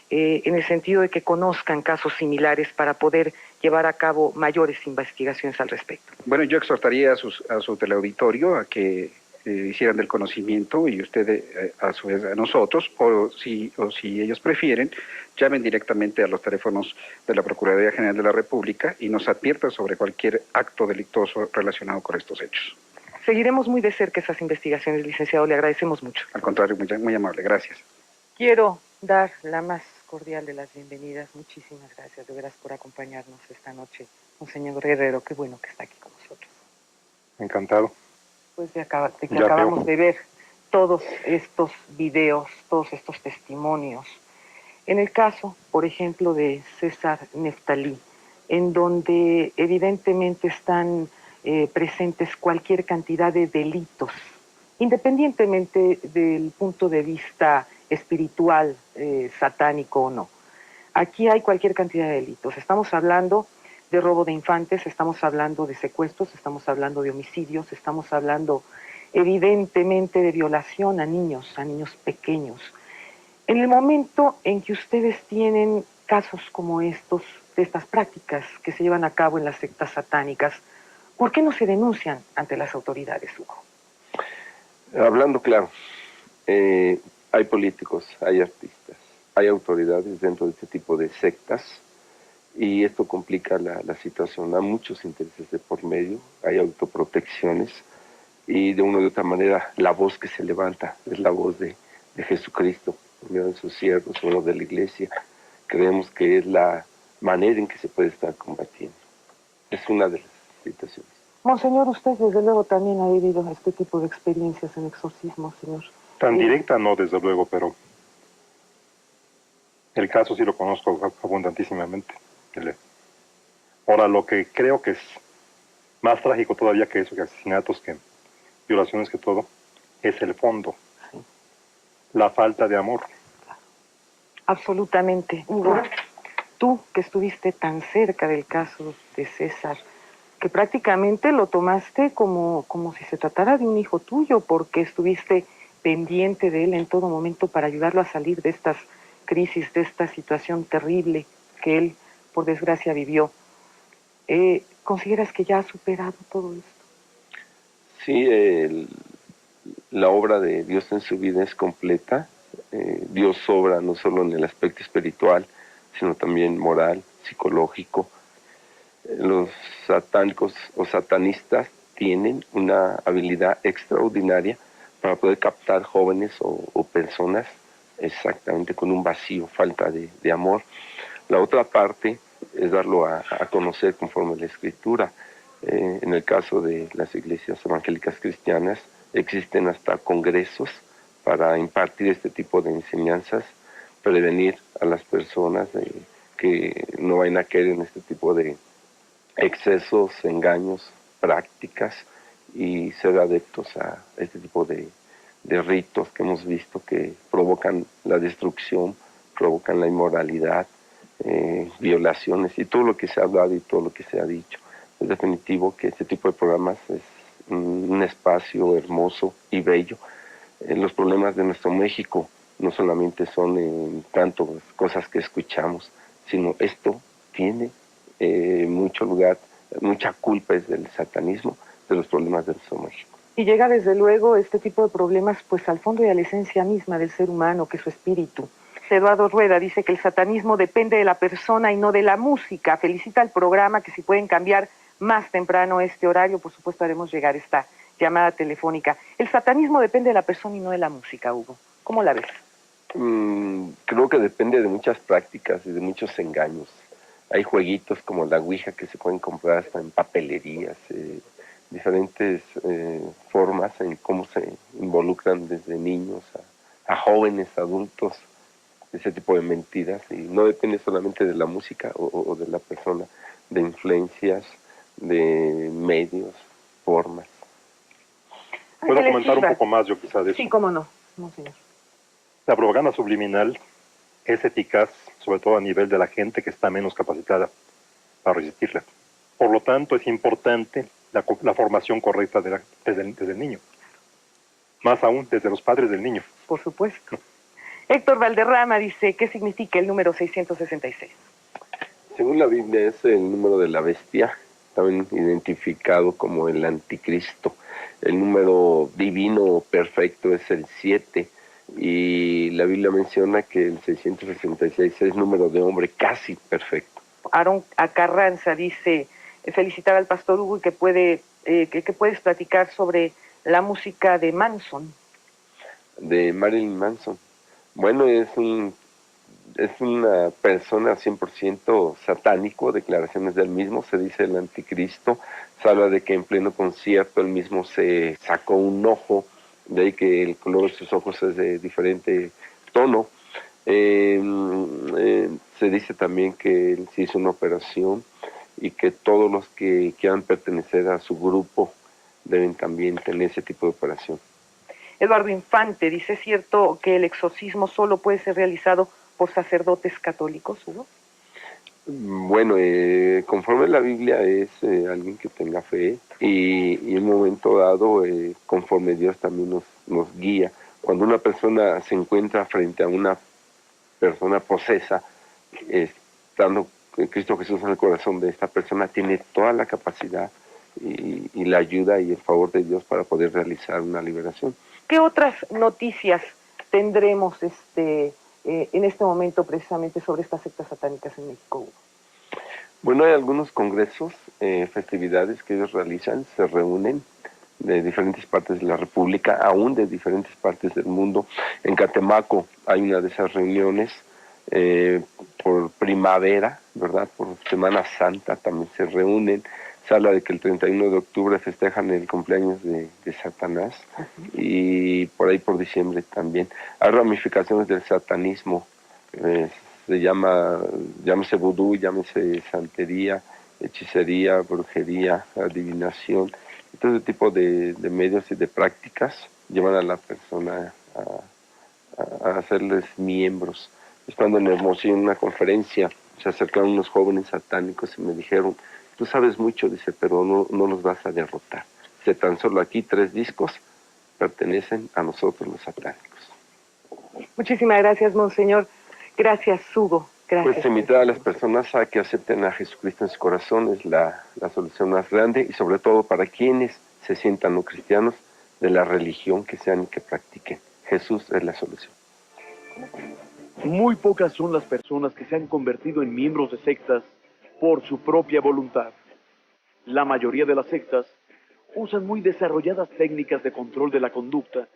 en el sentido de que conozcan casos similares para poder llevar a cabo mayores investigaciones al respecto? Bueno, yo exhortaría a su teleauditorio a que hicieran del conocimiento, y usted a su vez a nosotros, o si ellos prefieren, llamen directamente a los teléfonos de la Procuraduría General de la República y nos adviertan sobre cualquier acto delictuoso relacionado con estos hechos. Seguiremos muy de cerca esas investigaciones, licenciado, le agradecemos mucho. Al contrario, muy amable, gracias. Quiero dar la más cordial de las bienvenidas. Muchísimas gracias de veras por acompañarnos esta noche. Monseñor Guerrero, qué bueno que está aquí con nosotros. Encantado. Pues de que acabamos de ver todos estos videos, todos estos testimonios. En el caso, por ejemplo, de César Neftalí, en donde evidentemente están presentes cualquier cantidad de delitos, independientemente del punto de vista espiritual, satánico o no. Aquí hay cualquier cantidad de delitos. Estamos hablando de robo de infantes, estamos hablando de secuestros, estamos hablando de homicidios, estamos hablando evidentemente de violación a niños pequeños. En el momento en que ustedes tienen casos como estos, de estas prácticas que se llevan a cabo en las sectas satánicas, ¿por qué no se denuncian ante las autoridades, Hugo? Hablando claro, hay políticos, hay artistas, hay autoridades dentro de este tipo de sectas, y esto complica la situación. Hay muchos intereses de por medio, hay autoprotecciones, y de una u otra manera la voz que se levanta es la voz de Jesucristo, por medio de sus siervos, uno de la iglesia. Creemos que es la manera en que se puede estar combatiendo. Es una de las situaciones. Monseñor, usted desde luego también ha vivido este tipo de experiencias en exorcismo, señor. Tan directa no, desde luego, pero el caso sí lo conozco abundantísimamente. Ahora, lo que creo que es más trágico todavía que eso, que asesinatos, que violaciones, que todo, es el fondo. Sí. La falta de amor. Absolutamente. Hugo, tú que estuviste tan cerca del caso de César, que prácticamente lo tomaste como si se tratara de un hijo tuyo, porque estuviste pendiente de él en todo momento para ayudarlo a salir de estas crisis, de esta situación terrible que él, por desgracia, vivió. ¿Consideras que ya ha superado todo esto? Sí, la obra de Dios en su vida es completa. Dios obra no solo en el aspecto espiritual, sino también moral, psicológico. Los satánicos o satanistas tienen una habilidad extraordinaria para poder captar jóvenes o personas exactamente con un vacío, falta de amor. La otra parte es darlo a conocer conforme a la Escritura. En el caso de las iglesias evangélicas cristianas, existen hasta congresos para impartir este tipo de enseñanzas, prevenir a las personas que no vayan a caer en este tipo de excesos, engaños prácticas y ser adeptos a este tipo de ritos que hemos visto que provocan la destrucción, provocan la inmoralidad, violaciones y todo lo que se ha hablado y todo lo que se ha dicho. Es definitivo que este tipo de programas es un espacio hermoso y bello. Los problemas de nuestro México no solamente son en tanto cosas que escuchamos, sino esto tiene mucho lugar, mucha culpa es del satanismo, de los problemas de nuestro México. Y llega desde luego este tipo de problemas pues al fondo y a la esencia misma del ser humano, que es su espíritu. Eduardo Rueda dice que el satanismo depende de la persona y no de la música. Felicita al programa, que si pueden cambiar más temprano este horario, por supuesto haremos llegar esta llamada telefónica. El satanismo depende de la persona y no de la música, Hugo. ¿Cómo la ves? Creo que depende de muchas prácticas y de muchos engaños. Hay jueguitos como la Ouija que se pueden comprar hasta en papelerías, diferentes formas en cómo se involucran desde niños a jóvenes, adultos, ese tipo de mentiras, y no depende solamente de la música o de la persona, de influencias, de medios, formas. ¿Puedo comentar un poco más yo quizá de eso? Sí, cómo no, señor. La propaganda subliminal es eficaz, sobre todo a nivel de la gente que está menos capacitada para resistirla. Por lo tanto, es importante la formación correcta desde el niño. Más aún, desde los padres del niño. Por supuesto. Héctor Valderrama dice, ¿qué significa el número 666? Según la Biblia es el número de la bestia, también identificado como el anticristo. El número divino perfecto es el 7, y la Biblia menciona que el 666 es número de hombre casi perfecto. Aaron Acarranza dice, felicitar al pastor Hugo y que puedes platicar sobre la música de Manson. De Marilyn Manson. Bueno, es una persona 100% satánico, declaraciones del mismo, se dice el anticristo, se habla de que en pleno concierto él mismo se sacó un ojo, de ahí que el color de sus ojos es de diferente tono. Se dice también que él se hizo una operación y que todos los que quieran pertenecer a su grupo deben también tener ese tipo de operación. Eduardo Infante dice, ¿es cierto que el exorcismo solo puede ser realizado por sacerdotes católicos, Hugo? Bueno, conforme la Biblia es alguien que tenga fe y en un momento dado, conforme Dios también nos guía. Cuando una persona se encuentra frente a una persona posesa, estando Cristo Jesús en el corazón de esta persona, tiene toda la capacidad y la ayuda y el favor de Dios para poder realizar una liberación. ¿Qué otras noticias tendremos en este momento precisamente sobre estas sectas satánicas en México, Hugo? Bueno, hay algunos congresos, festividades que ellos realizan, se reúnen de diferentes partes de la República, aún de diferentes partes del mundo. En Catemaco hay una de esas reuniones por primavera, ¿verdad? Por Semana Santa también se reúnen. Se habla de que el 31 de octubre festejan el cumpleaños de Satanás, y por ahí por diciembre también. Hay ramificaciones del satanismo, llámese vudú, llámese santería, hechicería, brujería, adivinación. Todo tipo de medios y de prácticas llevan a la persona a hacerles miembros. Estando en Hermosillo en una conferencia, se acercaron unos jóvenes satánicos y me dijeron, tú sabes mucho, dice, pero no los vas a derrotar. Dice, tan solo aquí 3 discos pertenecen a nosotros los satánicos. Muchísimas gracias, monseñor. Gracias, Hugo. Gracias. Pues invitar a las personas a que acepten a Jesucristo en su corazón es la solución más grande, y sobre todo para quienes se sientan no cristianos, de la religión que sean y que practiquen. Jesús es la solución. Muy pocas son las personas que se han convertido en miembros de sectas por su propia voluntad. La mayoría de las sectas usan muy desarrolladas técnicas de control de la conducta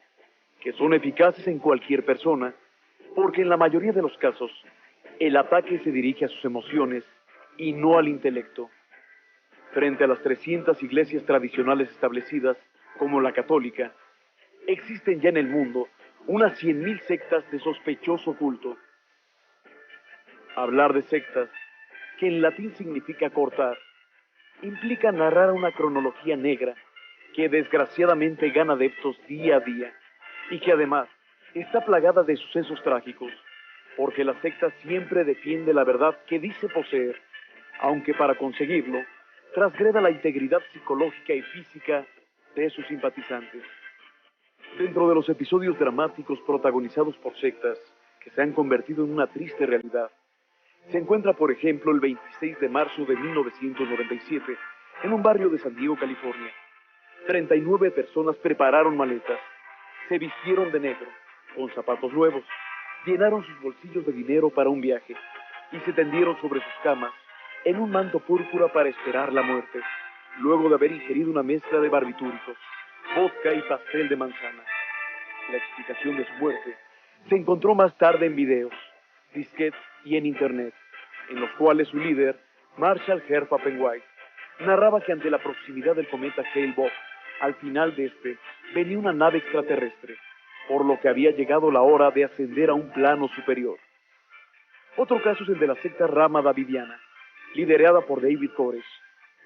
que son eficaces en cualquier persona, porque en la mayoría de los casos el ataque se dirige a sus emociones y no al intelecto. Frente a las 300 iglesias tradicionales establecidas, como la católica, existen ya en el mundo unas 100.000 sectas de sospechoso culto. Hablar de sectas, que en latín significa cortar, implica narrar una cronología negra que desgraciadamente gana adeptos día a día y que además está plagada de sucesos trágicos, porque la secta siempre defiende la verdad que dice poseer, aunque para conseguirlo transgreda la integridad psicológica y física de sus simpatizantes. Dentro de los episodios dramáticos protagonizados por sectas que se han convertido en una triste realidad, se encuentra, por ejemplo, el 26 de marzo de 1997, en un barrio de San Diego, California. 39 personas prepararon maletas, se vistieron de negro, con zapatos nuevos, llenaron sus bolsillos de dinero para un viaje y se tendieron sobre sus camas en un manto púrpura para esperar la muerte, luego de haber ingerido una mezcla de barbitúricos, vodka y pastel de manzana. La explicación de su muerte se encontró más tarde en videos, disquetes y en internet, en los cuales su líder, Marshall Herb Papenwhite, narraba que ante la proximidad del cometa Hale-Bopp, al final de este, venía una nave extraterrestre, por lo que había llegado la hora de ascender a un plano superior. Otro caso es el de la secta Rama Davidiana, liderada por David Koresh,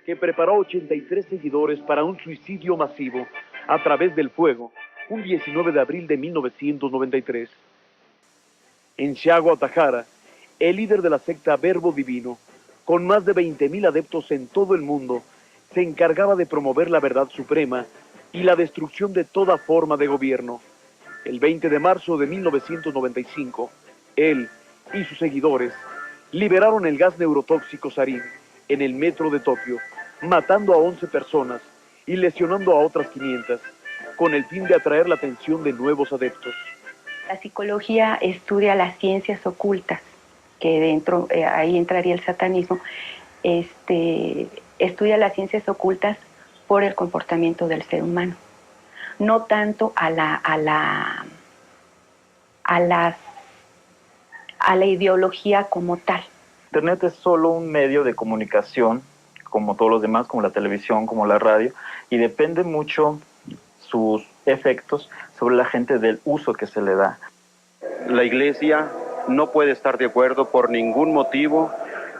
que preparó 83 seguidores para un suicidio masivo a través del fuego, un 19 de abril de 1993. En Chiago, Guadalajara, el líder de la secta Verbo Divino, con más de 20,000 adeptos en todo el mundo, se encargaba de promover la verdad suprema y la destrucción de toda forma de gobierno. El 20 de marzo de 1995, él y sus seguidores liberaron el gas neurotóxico sarín en el metro de Tokio, matando a 11 personas y lesionando a otras 500, con el fin de atraer la atención de nuevos adeptos. La psicología estudia las ciencias ocultas, que dentro, ahí entraría el satanismo, estudia las ciencias ocultas por el comportamiento del ser humano, no tanto a la ideología como tal. Internet es solo un medio de comunicación, como todos los demás, como la televisión, como la radio, y depende mucho sus efectos sobre la gente del uso que se le da. La Iglesia no puede estar de acuerdo por ningún motivo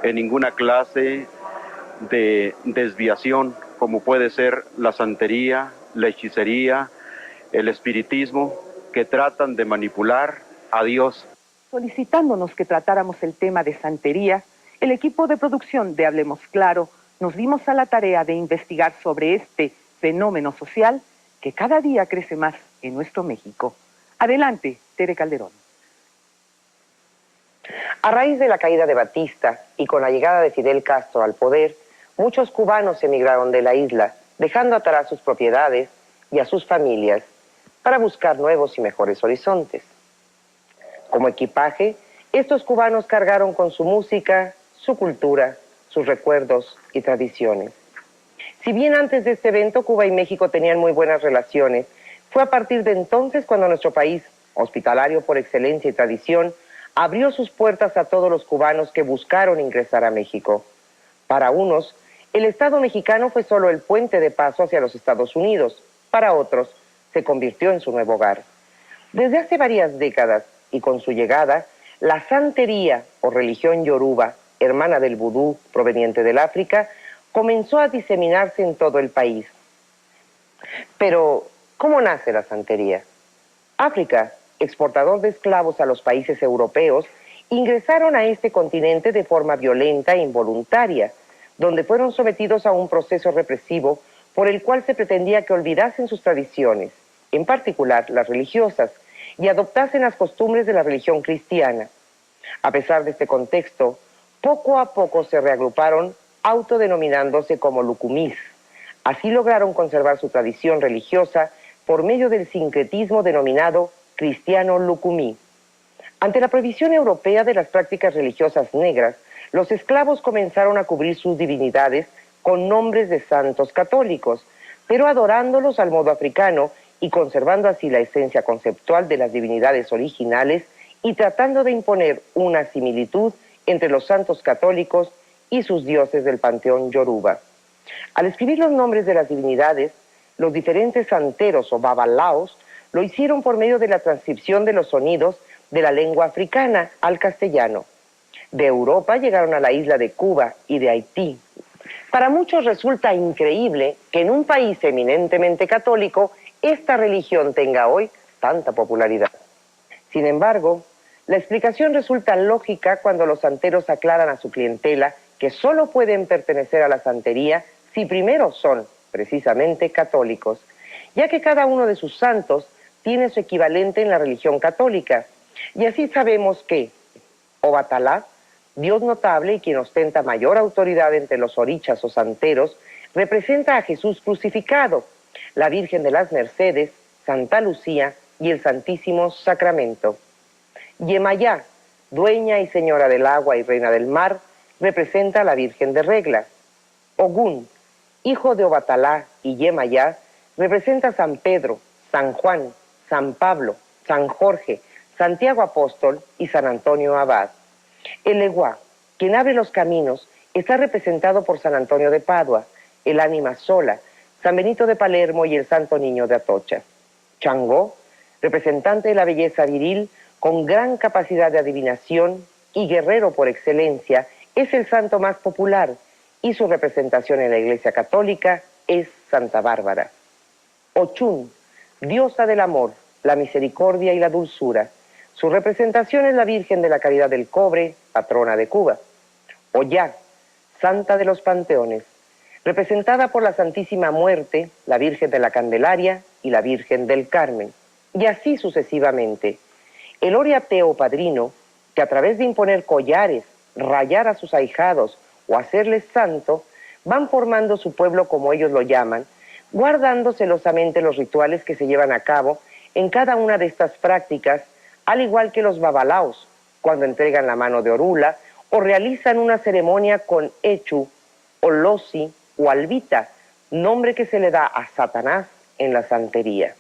en ninguna clase de desviación, como puede ser la santería, la hechicería, el espiritismo, que tratan de manipular a Dios. Solicitándonos que tratáramos el tema de santería, el equipo de producción de Hablemos Claro nos dimos a la tarea de investigar sobre este fenómeno social que cada día crece más en nuestro México. Adelante, Tere Calderón. A raíz de la caída de Batista y con la llegada de Fidel Castro al poder, muchos cubanos emigraron de la isla, dejando atrás sus propiedades y a sus familias para buscar nuevos y mejores horizontes. Como equipaje, estos cubanos cargaron con su música, su cultura, sus recuerdos y tradiciones. Si bien antes de este evento Cuba y México tenían muy buenas relaciones, fue a partir de entonces cuando nuestro país, hospitalario por excelencia y tradición, abrió sus puertas a todos los cubanos que buscaron ingresar a México. Para unos, el Estado mexicano fue solo el puente de paso hacia los Estados Unidos. Para otros, se convirtió en su nuevo hogar. Desde hace varias décadas, y con su llegada, la santería o religión yoruba, hermana del vudú proveniente del África, comenzó a diseminarse en todo el país. Pero, ¿cómo nace la santería? África, exportador de esclavos a los países europeos, ingresaron a este continente de forma violenta e involuntaria, donde fueron sometidos a un proceso represivo por el cual se pretendía que olvidasen sus tradiciones, en particular las religiosas, y adoptasen las costumbres de la religión cristiana. A pesar de este contexto, poco a poco se reagruparon autodenominándose como lucumís. Así lograron conservar su tradición religiosa por medio del sincretismo denominado cristiano lucumí. Ante la prohibición europea de las prácticas religiosas negras, los esclavos comenzaron a cubrir sus divinidades con nombres de santos católicos, pero adorándolos al modo africano y conservando así la esencia conceptual de las divinidades originales y tratando de imponer una similitud entre los santos católicos y sus dioses del panteón yoruba. Al escribir los nombres de las divinidades, los diferentes santeros o babalaos lo hicieron por medio de la transcripción de los sonidos de la lengua africana al castellano. De Europa llegaron a la isla de Cuba y de Haití. Para muchos resulta increíble que en un país eminentemente católico esta religión tenga hoy tanta popularidad. Sin embargo, la explicación resulta lógica cuando los santeros aclaran a su clientela que solo pueden pertenecer a la santería si primero son, precisamente, católicos, ya que cada uno de sus santos tiene su equivalente en la religión católica. Y así sabemos que Obatalá, Dios notable y quien ostenta mayor autoridad entre los orichas o santeros, representa a Jesús crucificado, la Virgen de las Mercedes, Santa Lucía y el Santísimo Sacramento. Yemayá, dueña y señora del agua y reina del mar, representa a la Virgen de Regla. Ogún, hijo de Obatalá y Yemayá, representa a San Pedro, San Juan, San Pablo, San Jorge, Santiago Apóstol y San Antonio Abad. El Eguá, quien abre los caminos, está representado por San Antonio de Padua, el Ánima Sola, San Benito de Palermo y el Santo Niño de Atocha. Changó, representante de la belleza viril, con gran capacidad de adivinación y guerrero por excelencia, es el santo más popular y su representación en la Iglesia Católica es Santa Bárbara. Ochún, diosa del amor, la misericordia y la dulzura. Su representación es la Virgen de la Caridad del Cobre, patrona de Cuba. Oyá, santa de los panteones, representada por la Santísima Muerte, la Virgen de la Candelaria y la Virgen del Carmen. Y así sucesivamente. El oriateo padrino, que a través de imponer collares, rayar a sus ahijados o hacerles santo, van formando su pueblo como ellos lo llaman, guardando celosamente los rituales que se llevan a cabo en cada una de estas prácticas, al igual que los babalaos, cuando entregan la mano de orula o realizan una ceremonia con echu, o losi o albita, nombre que se le da a Satanás en la santería.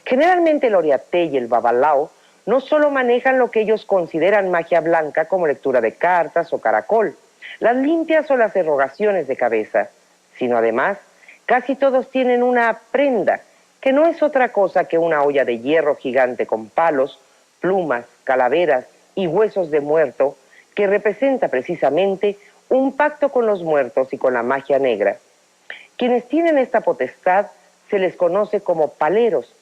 Generalmente el oriaté y el babalao no solo manejan lo que ellos consideran magia blanca como lectura de cartas o caracol, las limpias o las erogaciones de cabeza, sino además casi todos tienen una prenda, que no es otra cosa que una olla de hierro gigante con palos, plumas, calaveras y huesos de muerto, que representa precisamente un pacto con los muertos y con la magia negra. Quienes tienen esta potestad se les conoce como paleros.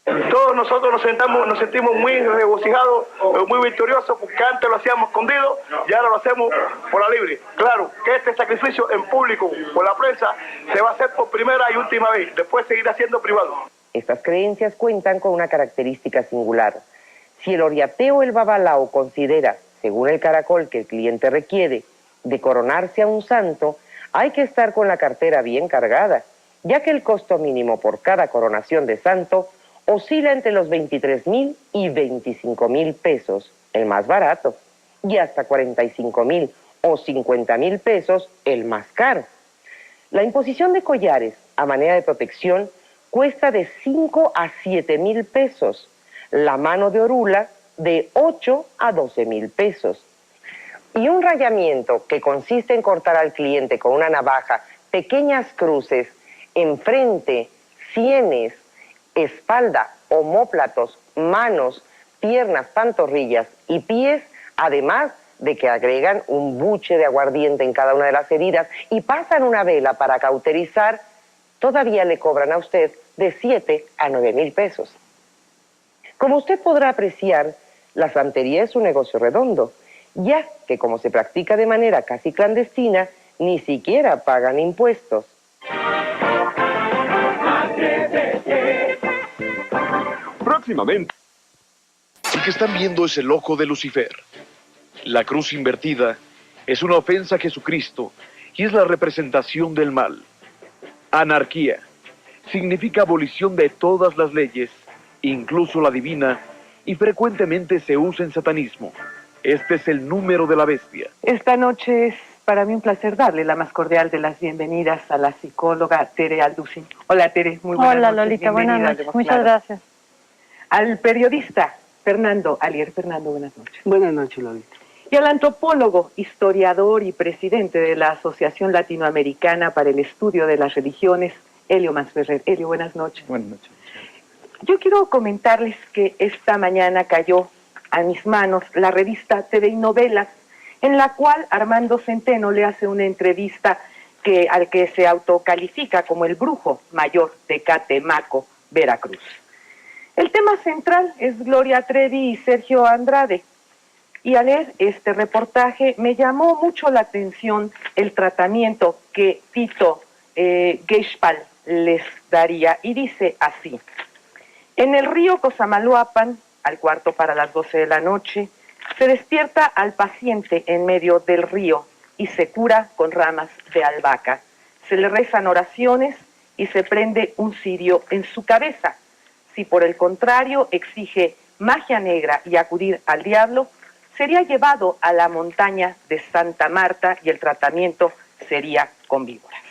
Todos nosotros nos sentimos muy regocijados, muy victoriosos, porque antes lo hacíamos escondido y ahora lo hacemos por la libre. Claro, que este sacrificio en público, por la prensa, se va a hacer por primera y última vez, después seguirá siendo privado. Estas creencias cuentan con una característica singular. Si el oriateo o el babalao considera, según el caracol que el cliente requiere, de coronarse a un santo, hay que estar con la cartera bien cargada, ya que el costo mínimo por cada coronación de santo oscila entre los 23,000 y 25,000 pesos, el más barato, y hasta 45,000 o 50,000 pesos, el más caro. La imposición de collares a manera de protección cuesta de 5 a 7,000 pesos, la mano de orula de 8 a 12,000 pesos. Y un rayamiento que consiste en cortar al cliente con una navaja pequeñas cruces en frente, sienes, espalda, omóplatos, manos, piernas, pantorrillas y pies, además de que agregan un buche de aguardiente en cada una de las heridas y pasan una vela para cauterizar, todavía le cobran a usted de 7 a 9,000 pesos. Como usted podrá apreciar, la santería es un negocio redondo, ya que como se practica de manera casi clandestina, ni siquiera pagan impuestos. Próximamente. El que están viendo es el ojo de Lucifer. La cruz invertida es una ofensa a Jesucristo y es la representación del mal. Anarquía significa abolición de todas las leyes, incluso la divina, y frecuentemente se usa en satanismo. Este es el número de la bestia. Esta noche es para mí un placer darle la más cordial de las bienvenidas a la psicóloga Tere Alducin. Hola Tere, muy buenas noches. Hola Lolita, buenas noches, muchas gracias. Al periodista Fernando Alier. Fernando, buenas noches. Buenas noches, Lolita. Y al antropólogo, historiador y presidente de la Asociación Latinoamericana para el Estudio de las Religiones, Helio Masferrer. Helio, buenas noches. Buenas noches. Yo quiero comentarles que esta mañana cayó a mis manos la revista TV y Novelas, en la cual Armando Centeno le hace una entrevista al que se autocalifica como el brujo mayor de Catemaco, Veracruz. El tema central es Gloria Trevi y Sergio Andrade. Y al leer este reportaje me llamó mucho la atención el tratamiento que Tito Geispal les daría. Y dice así: en el río Cosamaloapan, al cuarto para las 12 de la noche, se despierta al paciente en medio del río y se cura con ramas de albahaca. Se le rezan oraciones y se prende un cirio en su cabeza. Si por el contrario exige magia negra y acudir al diablo, sería llevado a la montaña de Santa Marta y el tratamiento sería con víboras.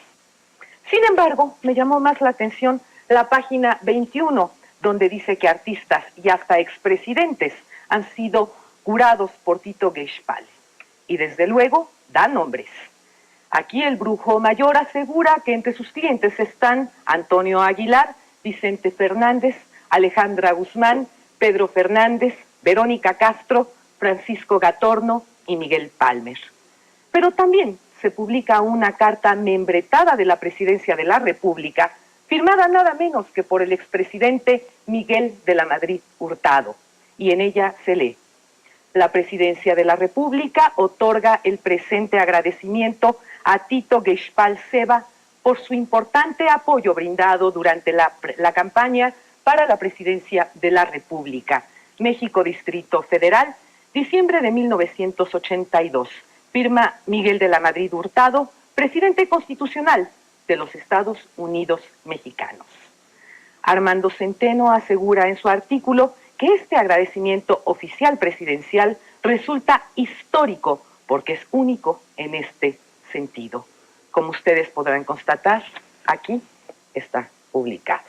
Sin embargo, me llamó más la atención la página 21, donde dice que artistas y hasta expresidentes han sido curados por Tito Geispal. Y desde luego, da nombres. Aquí el brujo mayor asegura que entre sus clientes están Antonio Aguilar, Vicente Fernández, Alejandra Guzmán, Pedro Fernández, Verónica Castro, Francisco Gatorno y Miguel Palmer. Pero también se publica una carta membretada de la Presidencia de la República, firmada nada menos que por el expresidente Miguel de la Madrid Hurtado, y en ella se lee: la Presidencia de la República otorga el presente agradecimiento a Tito Geispal Ceva por su importante apoyo brindado durante la campaña para la Presidencia de la República. México, Distrito Federal, diciembre de 1982. Firma Miguel de la Madrid Hurtado, presidente constitucional de los Estados Unidos mexicanos. Armando Centeno asegura en su artículo que este agradecimiento oficial presidencial resulta histórico porque es único en este sentido. Como ustedes podrán constatar, aquí está publicado.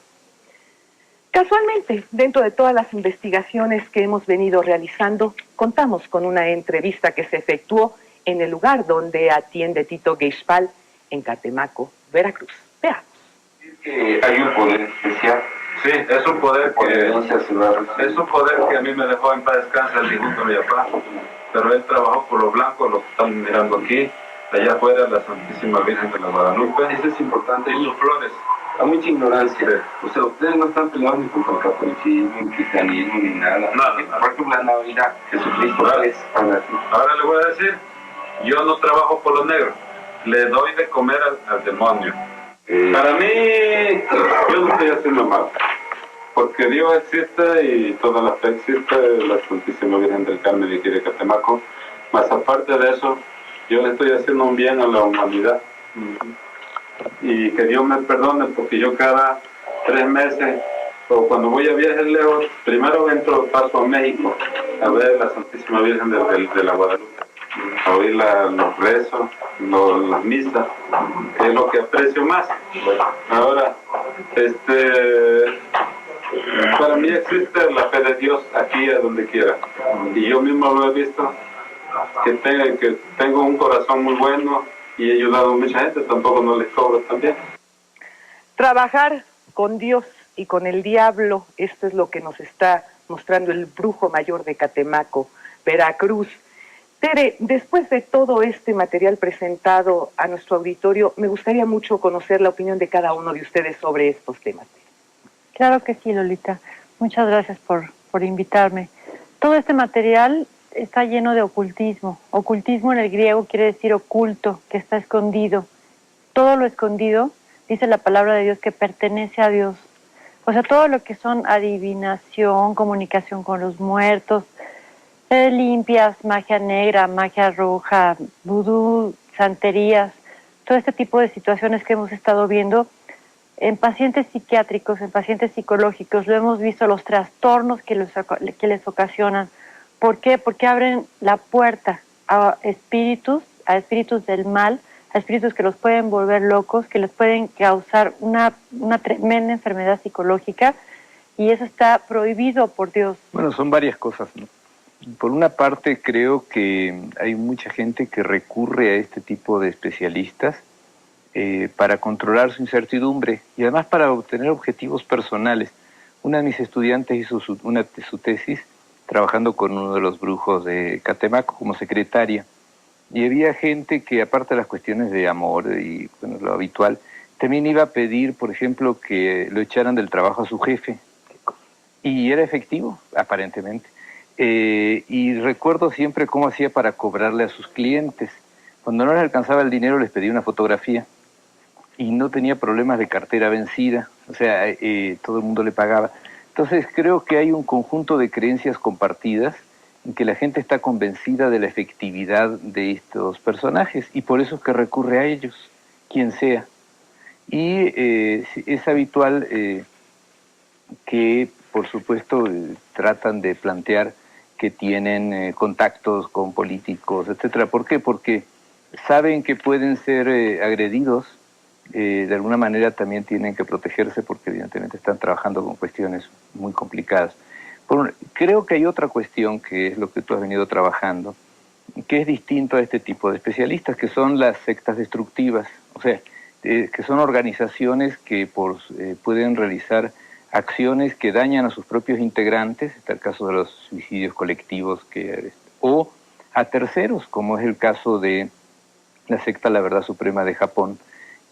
Casualmente, dentro de todas las investigaciones que hemos venido realizando, contamos con una entrevista que se efectuó en el lugar donde atiende Tito Geispal, en Catemaco, Veracruz. Veamos. Hay un poder especial. Sí, es un poder que a mí me dejó en paz descansa el difunto mi papá, pero él trabajó por lo blanco, lo que estamos mirando aquí, allá afuera la Santísima Virgen de la Guadalupe. Eso es importante. Y sus flores. Hay mucha ignorancia. Sí. O sea, ustedes no están peleados ni contra el catolicismo, ni cristianismo, ni nada. No. Por ejemplo, la Navidad, Jesucristo es para ti. Ahora le voy a decir, yo no trabajo por los negros, le doy de comer al demonio. Para mí, yo no estoy haciendo mal, porque Dios existe y toda la fe existe, la Santísima Virgen del Carmen y de Catemaco, más aparte de eso, yo le estoy haciendo un bien a la humanidad. Y que Dios me perdone, porque yo cada 3 meses, o cuando voy a viajes lejos, primero paso a México a ver la Santísima Virgen de la Guadalupe, a oír los rezos, las misas, que es lo que aprecio más. Ahora, para mí existe la fe de Dios aquí a donde quiera, y yo mismo lo he visto, que tengo un corazón muy bueno y he ayudado a mucha gente, tampoco no les cobro también. Trabajar con Dios y con el diablo, esto es lo que nos está mostrando el brujo mayor de Catemaco, Veracruz. Tere, después de todo este material presentado a nuestro auditorio, me gustaría mucho conocer la opinión de cada uno de ustedes sobre estos temas. Claro que sí, Lolita. Muchas gracias por invitarme. Todo este material está lleno de ocultismo. Ocultismo en el griego quiere decir oculto, que está escondido. Todo lo escondido, dice la palabra de Dios, que pertenece a Dios. O sea, todo lo que son adivinación, comunicación con los muertos, limpias, magia negra, magia roja, vudú, santerías, todo este tipo de situaciones que hemos estado viendo en pacientes psiquiátricos, en pacientes psicológicos, lo hemos visto, los trastornos que les ocasionan. ¿Por qué? Porque abren la puerta a espíritus del mal, a espíritus que los pueden volver locos, que les pueden causar una tremenda enfermedad psicológica, y eso está prohibido por Dios. Bueno, son varias cosas, ¿no? Por una parte, creo que hay mucha gente que recurre a este tipo de especialistas para controlar su incertidumbre y además para obtener objetivos personales. Una de mis estudiantes hizo su tesis trabajando con uno de los brujos de Catemaco como secretaria, Y había gente que, aparte de las cuestiones de amor y bueno, lo habitual, también iba a pedir, por ejemplo, que lo echaran del trabajo a su jefe. Y era efectivo, aparentemente. Y recuerdo siempre cómo hacía para cobrarle a sus clientes. Cuando no les alcanzaba el dinero, les pedía una fotografía. Y no tenía problemas de cartera vencida. O sea, todo el mundo le pagaba. Entonces creo que hay un conjunto de creencias compartidas en que la gente está convencida de la efectividad de estos personajes. Y por eso es que recurre a ellos, quien sea. Y es habitual que, por supuesto, tratan de plantear que tienen contactos con políticos, etcétera. ¿Por qué? Porque saben que pueden ser agredidos, de alguna manera también tienen que protegerse porque evidentemente están trabajando con cuestiones muy complicadas. Creo que hay otra cuestión que es lo que tú has venido trabajando, que es distinto a este tipo de especialistas, que son las sectas destructivas, o sea, que son organizaciones que pueden realizar acciones que dañan a sus propios integrantes, está el caso de los suicidios colectivos, o a terceros, como es el caso de la secta La Verdad Suprema de Japón,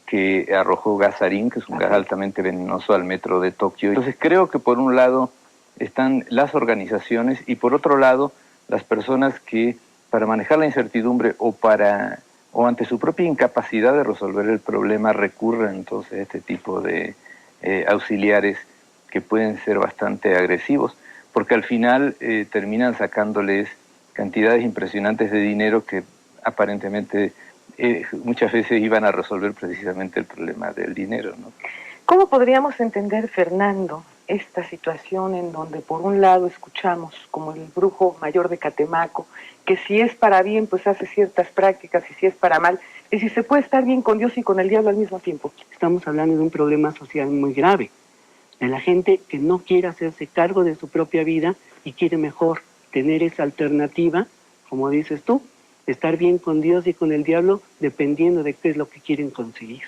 que arrojó gas sarín, que es un gas altamente venenoso, al metro de Tokio. Entonces creo que por un lado están las organizaciones y por otro lado las personas que para manejar la incertidumbre o ante su propia incapacidad de resolver el problema recurren entonces a este tipo de auxiliares que pueden ser bastante agresivos, porque al final terminan sacándoles cantidades impresionantes de dinero que aparentemente muchas veces iban a resolver precisamente el problema del dinero, ¿no? ¿Cómo podríamos entender, Fernando, esta situación en donde por un lado escuchamos como el brujo mayor de Catemaco, que si es para bien pues hace ciertas prácticas y si es para mal, y si se puede estar bien con Dios y con el diablo al mismo tiempo? Estamos hablando de un problema social muy grave, de la gente que no quiere hacerse cargo de su propia vida y quiere mejor tener esa alternativa, como dices tú, estar bien con Dios y con el diablo dependiendo de qué es lo que quieren conseguir.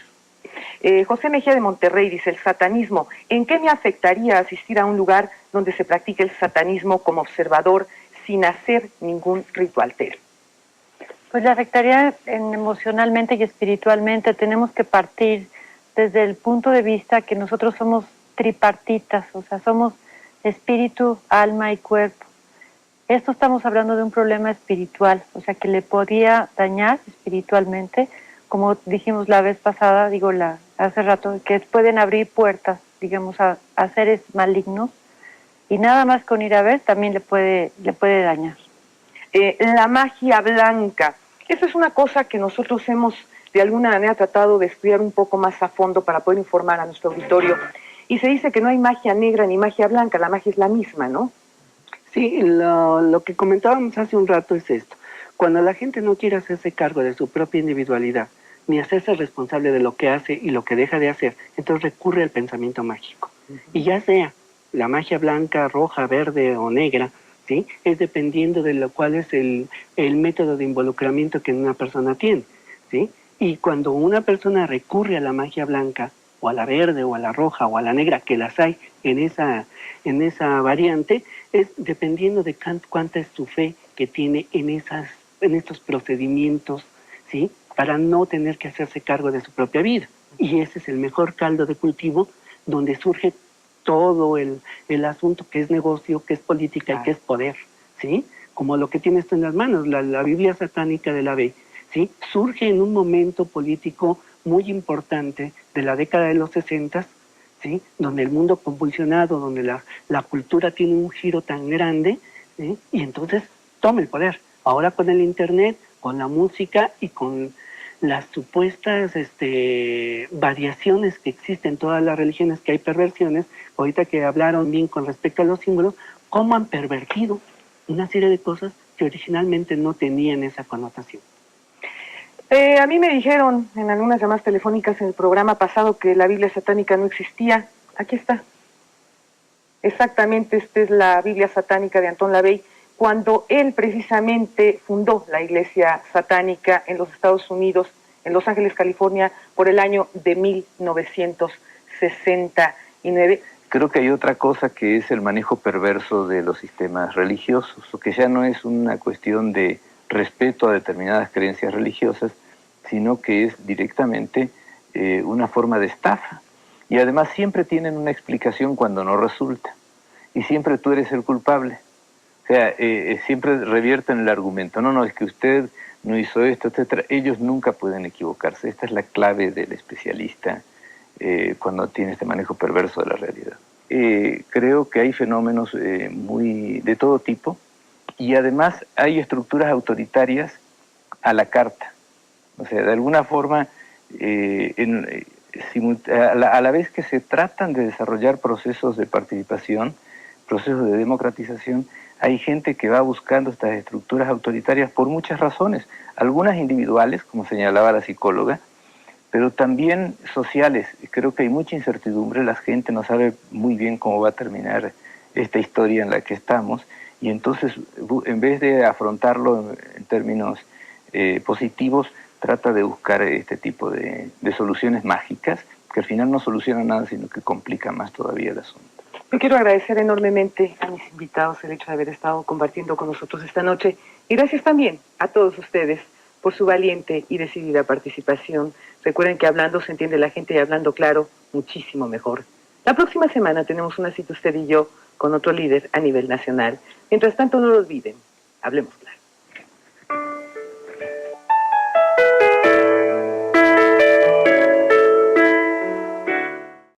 José Mejía de Monterrey dice, el satanismo, ¿en qué me afectaría asistir a un lugar donde se practique el satanismo como observador sin hacer ningún ritual? Pues le afectaría emocionalmente y espiritualmente. Tenemos que partir desde el punto de vista que nosotros somos tripartitas, o sea, somos espíritu, alma y cuerpo. Esto estamos hablando de un problema espiritual, o sea, que le podía dañar espiritualmente, como dijimos la vez pasada, hace rato, que pueden abrir puertas, digamos, a seres malignos, y nada más con ir a ver también le puede dañar. La magia blanca, eso es una cosa que nosotros hemos de alguna manera tratado de estudiar un poco más a fondo para poder informar a nuestro auditorio, y se dice que no hay magia negra ni magia blanca, la magia es la misma, ¿no? Sí, lo que comentábamos hace un rato es esto. Cuando la gente no quiere hacerse cargo de su propia individualidad, ni hacerse responsable de lo que hace y lo que deja de hacer, entonces recurre al pensamiento mágico. Y ya sea la magia blanca, roja, verde o negra, ¿sí? Es dependiendo de lo cual es el método de involucramiento que una persona tiene, ¿sí? Y cuando una persona recurre a la magia blanca, o a la verde, o a la roja, o a la negra, que las hay en esa variante, es dependiendo de cuánta es su fe que tiene en estos procedimientos, ¿sí? Para no tener que hacerse cargo de su propia vida. Y ese es el mejor caldo de cultivo donde surge todo el asunto que es negocio, que es política y que es poder, ¿sí? Como lo que tienes tú en las manos, la Biblia satánica de la B, ¿sí? Surge en un momento político muy importante de la década de los 60, ¿sí? Donde el mundo convulsionado, donde la cultura tiene un giro tan grande, ¿sí? Y entonces toma el poder. Ahora con el internet, con la música y con las supuestas variaciones que existen en todas las religiones, que hay perversiones, ahorita que hablaron bien con respecto a los símbolos, cómo han pervertido una serie de cosas que originalmente no tenían esa connotación. A mí me dijeron en algunas llamadas telefónicas en el programa pasado que la Biblia satánica no existía. Aquí está. Exactamente, esta es la Biblia satánica de Anton LaVey, cuando él precisamente fundó la iglesia satánica en los Estados Unidos, en Los Ángeles, California, por el año de 1969. Creo que hay otra cosa que es el manejo perverso de los sistemas religiosos, que ya no es una cuestión de respeto a determinadas creencias religiosas, sino que es directamente una forma de estafa. Y además siempre tienen una explicación cuando no resulta. Y siempre tú eres el culpable. O sea, siempre revierten el argumento. No, es que usted no hizo esto, etcétera. Ellos nunca pueden equivocarse. Esta es la clave del especialista cuando tiene este manejo perverso de la realidad. Creo que hay fenómenos de todo tipo, y además hay estructuras autoritarias a la carta. O sea, de alguna forma, a la vez que se tratan de desarrollar procesos de participación, procesos de democratización, hay gente que va buscando estas estructuras autoritarias por muchas razones, algunas individuales, como señalaba la psicóloga, pero también sociales. Creo que hay mucha incertidumbre, la gente no sabe muy bien cómo va a terminar esta historia en la que estamos, y entonces en vez de afrontarlo en términos positivos, trata de buscar este tipo de soluciones mágicas, que al final no solucionan nada, sino que complican más todavía el asunto. Yo quiero agradecer enormemente a mis invitados el hecho de haber estado compartiendo con nosotros esta noche, y gracias también a todos ustedes por su valiente y decidida participación. Recuerden que hablando se entiende la gente, y hablando claro, muchísimo mejor. La próxima semana tenemos una cita usted y yo con otro líder a nivel nacional. Mientras tanto, no lo olviden, hablemos claro.